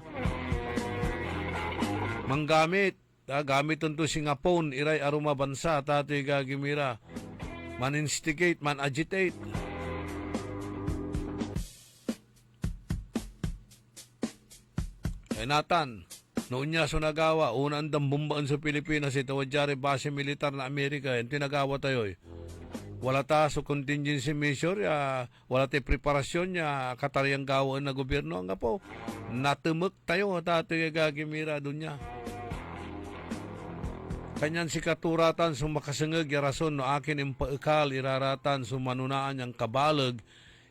Speaker 7: manggamit gamit to Singapore iray aruma bansa tatay gagimira man instigate man agitate Natan, noon niya so nagawa, unang dambumbaan sa Pilipinas, ito wadyari base militar na Amerika, yung tinagawa tayo Wala ta so contingency measure, wala tayo preparasyon, katariyang gawaan na gobyerno, nga po, natumuk tayo, tatay gagimira doon niya. Kanyan si katuratan sumakasangag, yarason no akin impaikal, iraratan sumanunaan yung kabalag,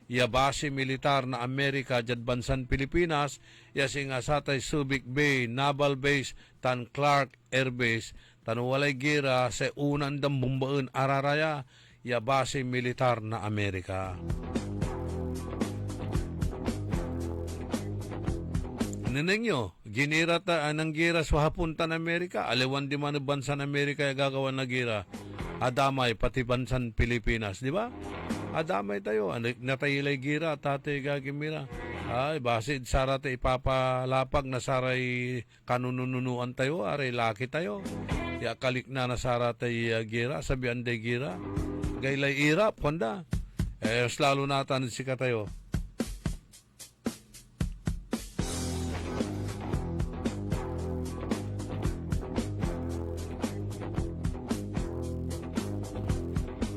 Speaker 7: ya base militar na Amerika jad bansan Pilipinas ya singa satay Subic Bay Naval Base tan Clark Air Base tan walay gira sa unang dambumbaan araraya ya base militar na Amerika. Ninengyo, ginira ta anang gira sa hapuntan Amerika, aliwan di man bansan Amerika ya gagawan na gira. Adamay pati bansan Pilipinas, di ba? Adamay tayo, natayilay gira, tatay gagimira. Ay, basid sarate ipapalapag na saray kanununuan tayo, aray laki tayo. Ya kalik na sarate gira, sabihan day gira. Gaylay irap, kanda. Lalo natan si katayo.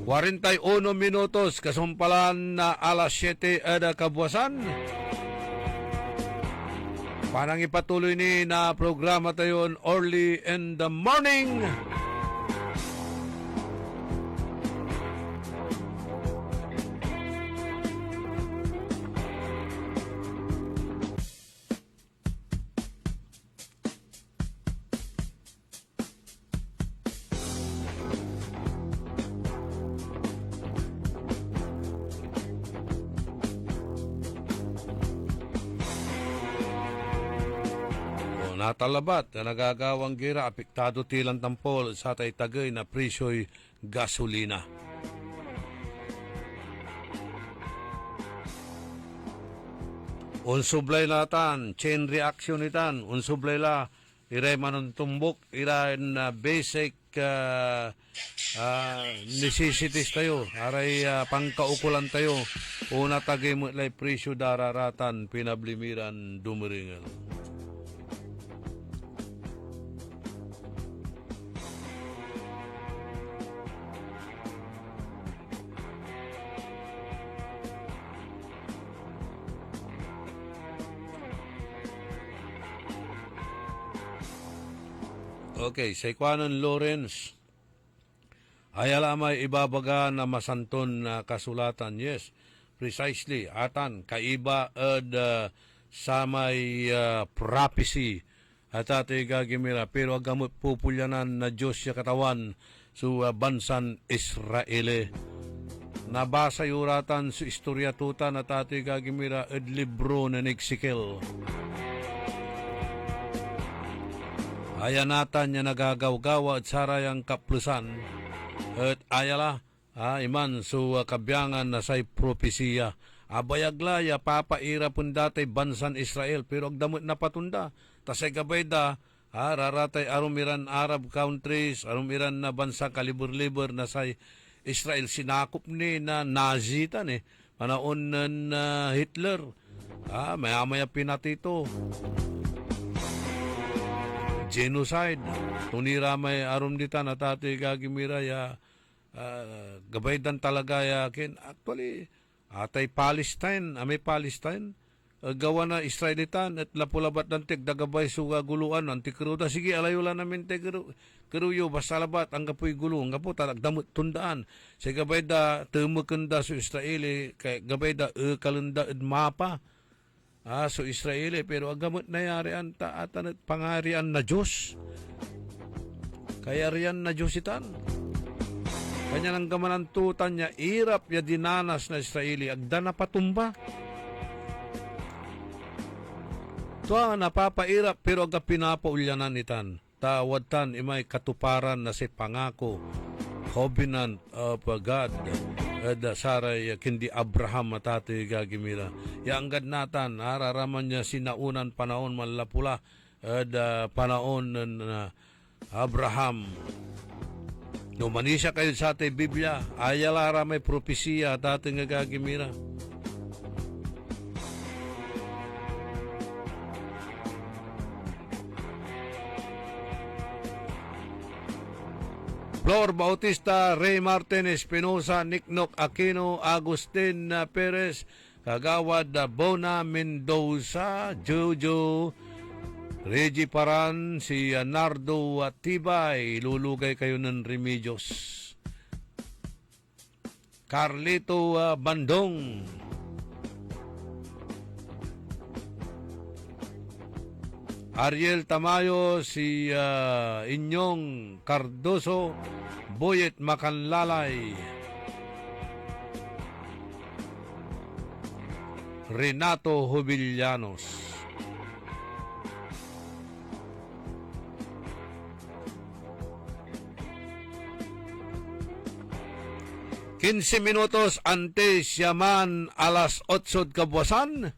Speaker 7: Warintay 1 minutos, kasumpalan na alas 7 ada kabuasan. Parang ipatuloy ni na programa tayo early in the morning. Natalabat na nagagawang gira, apektado tilang tampol sa tagay na presyo'y gasolina. Unsublay natan, chain reaction itan, unsublay la, iray manon tumbok, iray na basic necessities tayo, aray pangkaukulan tayo, una tagay mo lay presyo dararatan, pinablimiran, dumiringal. Okay, sa Ikwanon Lawrence, ay alamay ibabaga na masanton na kasulatan. Yes, precisely. Atan, kaiba ad sa may prophecy at ato'y gagimira. Pero agamot pupulyanan na Diyos siya katawan sa bansan Israeli. Nabasa yuratan sa istorya tutan at ato'y gagimira ad libro na Nexikil. Ayanatan niya nagagawgawa at sarayang kaplusan at ayala iman so kabyangan na say propesiya. Abayaglaya papaira pun datay bansan Israel pero agdamot na patunda. Tasay gabay da raratay arumiran Arab countries, arumiran na bansa kalibur-libur na say Israel sinakop ni na Nazi tan Panaon na Hitler. Maya-maya pinatito. Genocide. Tunira may arum dita na tatay gagimira ya gabaydan talaga ya kin. Actually, atay Palestine, amay Palestine. gawa na Israelitan at lapulabat ng dagabay suga guluan ang tikruda. Sige, alayo lang namin keruyo basta labat ang kapoy gulo. Ang kapo talagdamot tundaan. Sa gabay da tumukanda sa Israeli kay gabay da kalenda mapa. So Israeli pero agamot na yarian taatan at pangarian na Diyos. Kaya riyan na Diyos itan. Kanya nang gamanantutan niya, irap ya dinanas na Israeli, agda na patumba. Tuwa napapairap pero aga pinapaulyanan itan. Tawad tan imay katuparan na si pangako. Covenant of God. Saray kindi Abraham matati gagimira. Yanggad natan, hararaman niya sinaunan panahon malapula. Panahon na Abraham. Numanisya kayo sa ating Biblia, ayalara may propesiya at ating gagimira. Flor Bautista, Ray Martin Espinosa, Nicknock Aquino, Agustin Perez, Kagawad Bona Mendoza, Jojo, Reggie Paran, si Nardo Tibay, lulugay kayo ng Remedios. Carlito Bandong. Ariel Tamayo, si Inyong Cardoso, Boyet Makanlalay. Renato Jubillanos. Quince minutos antes yaman alas 8 kabuasan.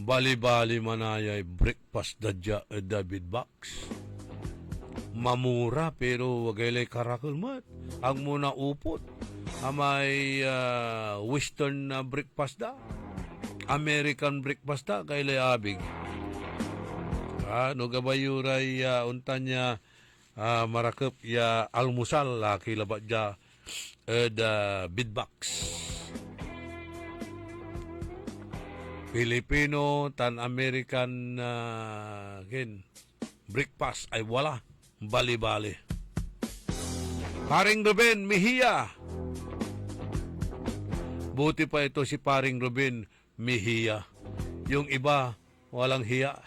Speaker 7: Bali-bali manayay breakfast dadya David Box. Mamura pero wagaylay karakal mat. Ang muna upot. Amay western breakfast da. American breakfast da kaylay abig. No gabayuray untanya marakep ya almusal laki labat ja Bidbox. Filipino tan American breakfast ay wala. Bali-bali. Paring Ruben Mejia. Buti pa ito si Paring Ruben Mejia. Yung iba walang hiya.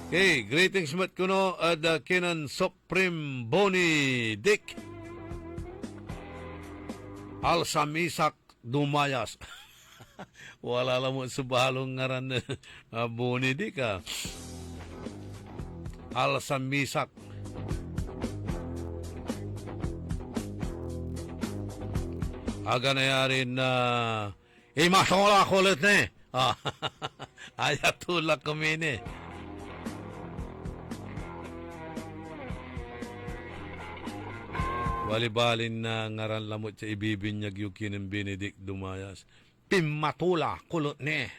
Speaker 7: Okay, greetings mat kuno at kinan Supreme Boni Dick Alsamisak Dumayas. Wala lang mo subalong ngaran Boni Dick Alsamisak. Aga na yarin na imasola kulit ne. Ayatullah kumini. Walibalin na ngaran lamot sa ibibinyag yukin ng Benedict Dumayas. Pimatula kulot ne.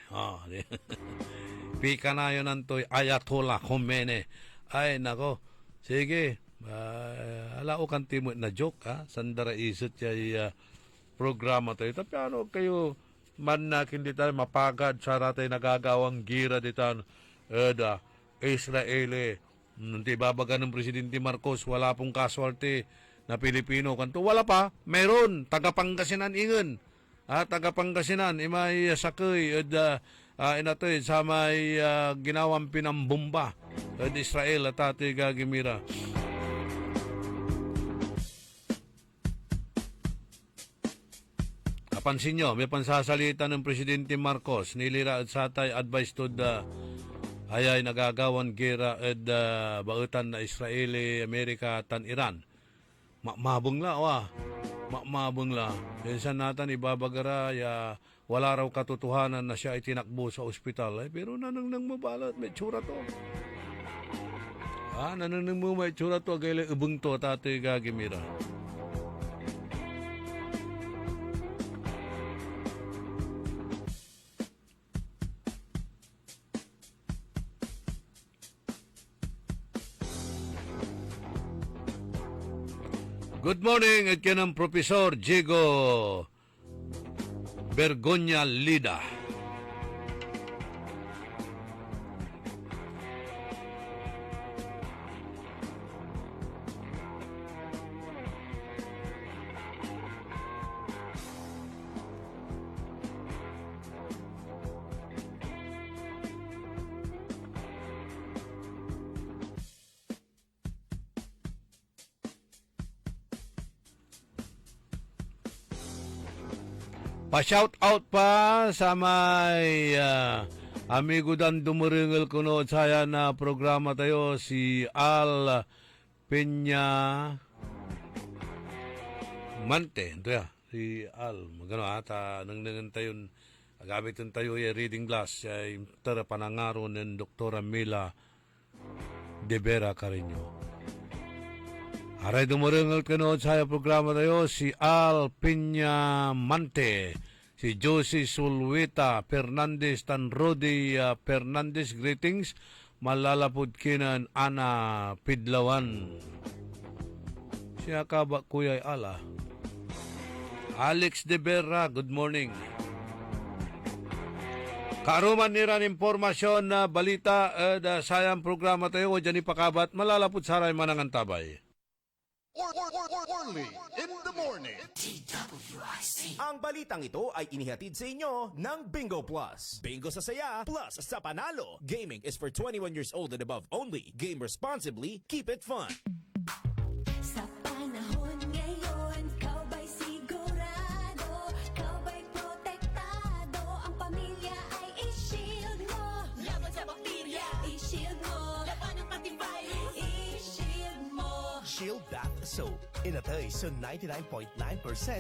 Speaker 7: Pika na yun nantoy Ayatollah Khomeini. Ay nako. Sige. Alao kan timot na joke Sandara isot siya programa tayo. Tapi ano kayo man na hindi tayo mapagad sa ratay nagagawang gira ditan Israeli. Hindi babagan ng Presidente Marcos. Wala pong casualty na Pilipino kanto wala pa meron taga-Pangasinan ingon taga-Pangasinan imay sakay inatoy sa may ginawang pinambomba Israel at ati gagimira. Napansin nyo may pansasalita ng Presidente Marcos nilira at satay advice to the ayay nagagawan gira at bautan na Israeli, Amerika tan Iran. Mabong la, mabong la. Minsan natin ibabagara, wala raw katotohanan na siya ay tinakbo sa ospital. Pero nanang mabalat, may tsura to. Nanang may tsura to, gaya ubong to, tatay gagimira. Good morning at yan ang Professor Diego Bergonya Lida. Pa-shout out pa sa may amigo dan dumuringal kuno saya na programa tayo si Al Peña Mante. Ito ya, si Al. Magano ata nang tayon gamit tayo yung reading glass ay tara panangaro ng Doktora Mila de Vera Carreño. Aray dumuringal kuno saya programa tayo si Al Peña Mante, si Josie Sulwita Fernandez tan Rodi Fernandez, greetings. Malalapod kinan Ana Pidlawan. Siya ka ba Kuya Ala? Alex de Vera, good morning. Karuman niran impormasyon na balita sayang programa tayo o dyan ipakabat malalapod saray manangan tabay.
Speaker 6: Orly in the morning.
Speaker 9: Ang balitang ito ay inihatid sa inyo ng Bingo Plus. Bingo sa saya, plus sa panalo. Gaming is for 21 years old and above only. Game responsibly, keep it fun.
Speaker 3: Sa panahon ngayon, kau ba'y sigurado? Kau ba'y protektado? Ang pamilya ay i-shield mo. Laban sa bakterya, i-shield mo. Laban ng antivirus, i-shield mo.
Speaker 5: Shield Bath Soap. Inatay sa 99.9%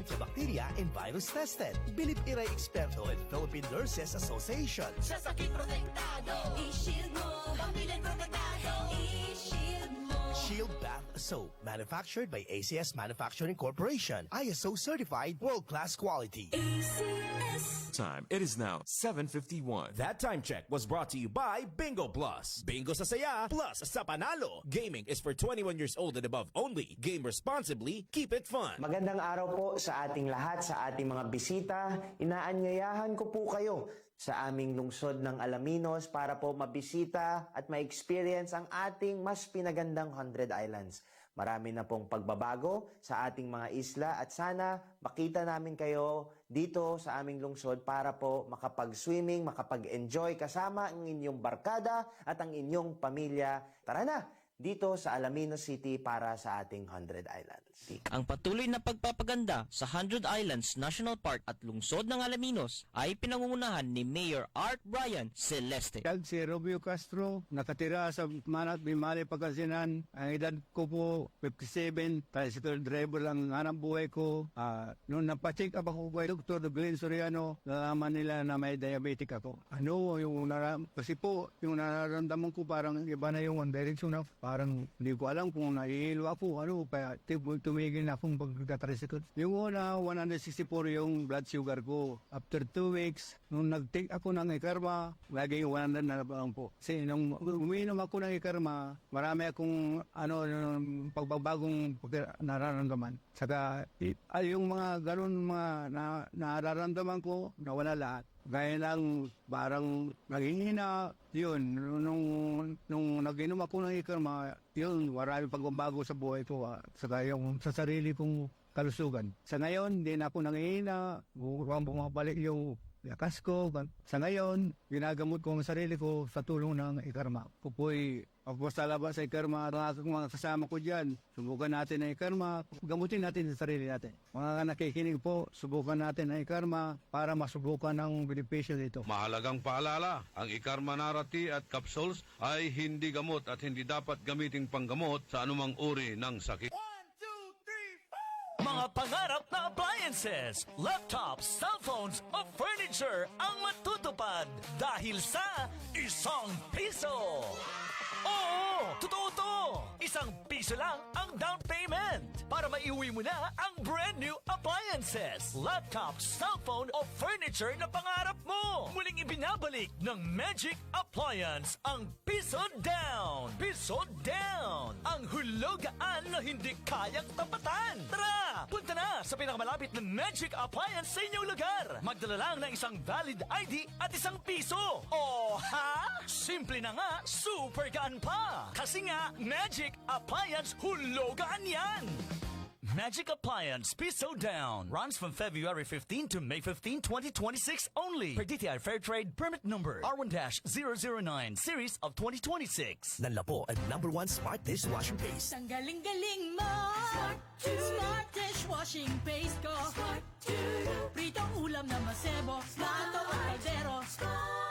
Speaker 5: sa bacteria and virus tested. Bilip Iray Experto at Philippine Nurses Association.
Speaker 3: Sa sakit protektado, i-shield mo. Pamilyang protektado, i-shield mo.
Speaker 5: Shield Bath Soap. Manufactured by ACS Manufacturing Corporation. ISO certified world-class quality.
Speaker 3: ACS.
Speaker 9: Time. It is now 7:51. That time check was brought to you by Bingo Plus. Bingo sa saya, plus sa panalo. Gaming is for 21 years old and above only. Game responsibly, keep it fun.
Speaker 10: Magandang araw po sa ating lahat, sa ating mga bisita. Inaanyayahan ko po kayo sa aming lungsod ng Alaminos para po mabisita at ma-experience ang ating mas pinagandang 100 Islands. Marami na pong pagbabago sa ating mga isla at sana makita namin kayo dito sa aming lungsod para po makapag-swimming, makapag-enjoy kasama ang inyong barkada at ang inyong pamilya. Tara na! Dito sa Alaminos City para sa ating 100 Islands.
Speaker 12: Ang patuloy na pagpapaganda sa 100 Islands National Park at lungsod ng Alaminos ay pinangungunahan ni Mayor Art Brian Celeste.
Speaker 24: Si Romeo Castro, nakatira sa Manat, Bimali, Pagkasinan. Ang edad ko po, 57, tricycle driver lang ang hanap buhay ko. Noong napacheck up ako kay Dr. Glenn Soriano, nalaman nila na may diabetic ako. Kasi po, yung nararamdaman ko parang iba na yung one direction na parang hindi ko alam kung nahihilo ako, kaya tumigil na akong pagkatricycle. Yung una, 164 yung blood sugar ko. After 2 weeks, nung nag-take ako ng Ikarma, laging 100 na lang po. Kasi nung uminom ako ng Ikarma, marami akong pagbabagong nararamdaman. Saka yung mga ganun mga nararamdaman ko, nawala lahat. Gaya lang, parang naghihina, yun, nung nag-inom ako ng Ikarma, yun, marami pagbabago sa buhay ko, saka yung sa sarili kong kalusugan. Sa ngayon, hindi na ako nanghihina, bumabalik yung lakas ko. Sa ngayon, ginagamot ko ang sarili ko sa tulong ng Ikarma. Pupoy, pagpasalabat sa Ikarma, mga kasama ko dyan, subukan natin ang Ikarma, gamutin natin sa sarili natin. Mga nakikinig po, subukan natin ang Ikarma para masubukan ang benepisyo dito.
Speaker 7: Mahalagang paalala, ang Ikarma Narati at capsules ay hindi gamot at hindi dapat gamiting panggamot sa anumang uri ng sakit.
Speaker 11: Mga pangarap na appliances, laptops, cellphones o furniture ang matutupad dahil sa ₱1. Oo! Totoo to! ₱1 lang ang down payment para maiuwi mo na ang brand new appliances, laptop, cellphone o furniture na pangarap mo. Muling ibinabalik ng Magic Appliance ang Piso Down. Piso Down! Ang hulugaan na hindi kayang tapatan. Tara! Punta na sa pinakamalapit na Magic Appliance sa inyong lugar. Magdala lang ng isang valid ID at ₱1. O ha? Simple na nga, super gaan pa. Kasi nga, Magic Appliance hulugan yan. Magic Appliance Piso Down runs from February 15 to May 15, 2026 only. Per DTI Fair Trade Permit Number R1-009 Series of 2026.
Speaker 5: Nanla po ang #1 Smart Dishwashing Paste.
Speaker 23: Ang galing-galing mo. Smart dishwashing paste ko. Pritong ulam na masebo. Plato at kaldero.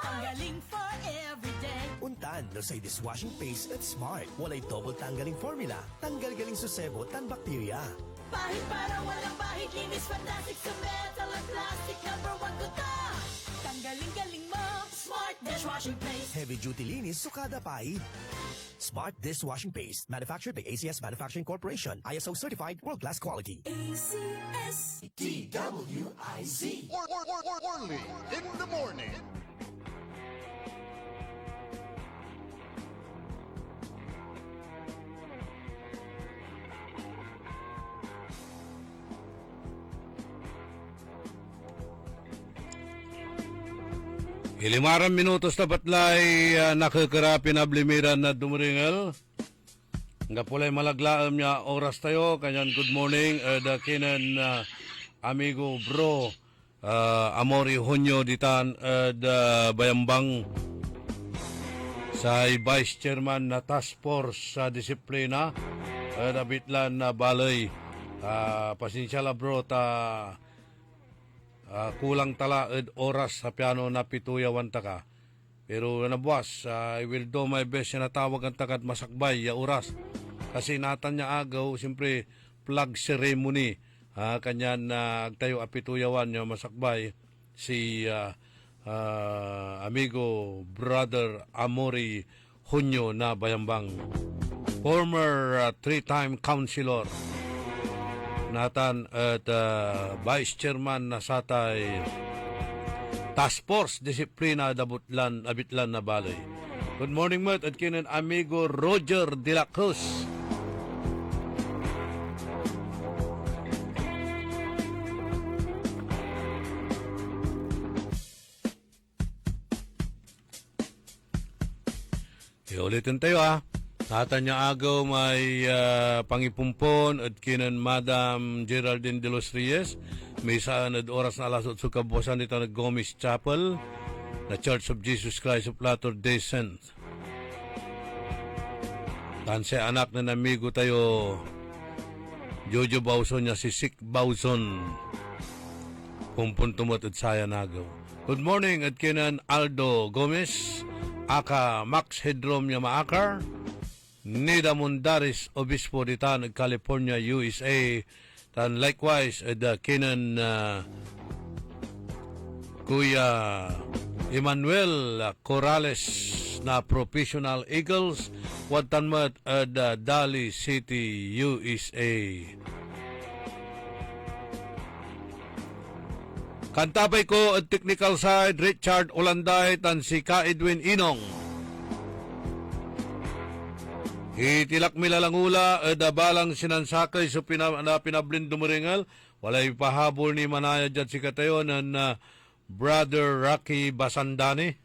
Speaker 23: Ang galing for everyday.
Speaker 5: Untan no say dishwashing paste at Smart. Walay double tanggaling formula. Tanggal galing susebo tan bakterya.
Speaker 23: Bahid para walang bahid. Linis fantastic sa metal at plastic. #1 ko ta. Tanggaling-galing mo. Smart dishwashing paste.
Speaker 5: Heavy duty linis sukada pahid. Smart Dishwashing Paste. Manufactured by ACS Manufacturing Corporation. ISO certified world class quality.
Speaker 23: ACS
Speaker 6: DWIZ. Orly in the morning.
Speaker 7: Ilimaran minutos na batlay nakakara pinablimiran na dumuringal. Nga pulay malaglaam niya oras tayo. Kanyan good morning. Kinan amigo bro Amori Hunyo ditan bayambang sa Vice Chairman na Task Force sa Disiplina Dabitlan na balay. Pasensya la bro ta kulang tala oras sa piano na pituyawan taka. Pero nabuwas, I will do my best na natawag ang takad masakbay ya oras. Kasi natan niya agaw, siyempre flag ceremony. Kanyan na agtayo apituyawan niya masakbay si amigo brother Amori Hunyo na bayambang. Former 3-time councilor. Natan at Vice Chairman na satay Task Force Disiplina Abitlan na balay. Good morning mat at kinan amigo Roger De La Cruz. Ulitin tayo Tatan niya agaw may pangipumpon at kinan Madam Geraldine de los Reyes. May saan at oras na alas 8 kabuwasan dito na Gomez Chapel na Church of Jesus Christ of Latter-day Saints. Tanse anak na namigo tayo Jojo Bauson niya si Sik Bauson. Pumpuntumot at sayan agaw. Good morning at kinan Aldo Gomez. Aka Max Hedrom niya maakar. Nida Mundaris, Obispo di Tan, California, USA. Tan likewise, kinan Kuya Emmanuel Corrales na Professional Eagles. Watan mat Dali City, USA. Kantabay ko at technical side, Richard Olanday, tan si Ka Edwin Inong. Itilak milalangula dabalang sinansakay sa pinablin dumuringal. Walay pahabol ni Manaya dyan si katayo ng Brother Rocky Basandani.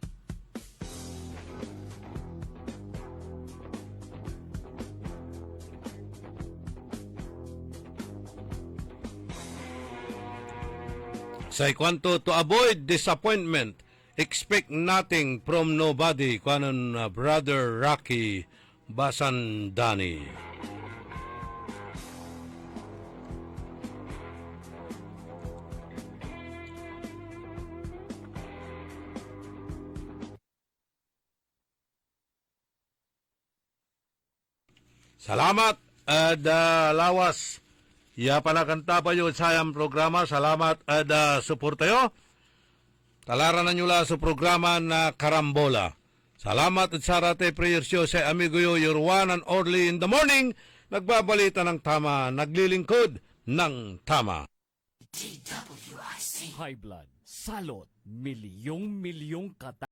Speaker 7: Sa kwanto to avoid disappointment, expect nothing from nobody. Kanon Brother Rocky Basandani. Salamat lawas. Ya panakanta pa yun sayang programa. Salamat suporta yo. Talaran na nyo la sa programa na Karambola. Salamat at sarate prayers yo sa amigo yo, your one and only in the morning. Nagbabalita ng tama, naglilingkod ng tama.
Speaker 21: High blood, salot, milyong-milyong kata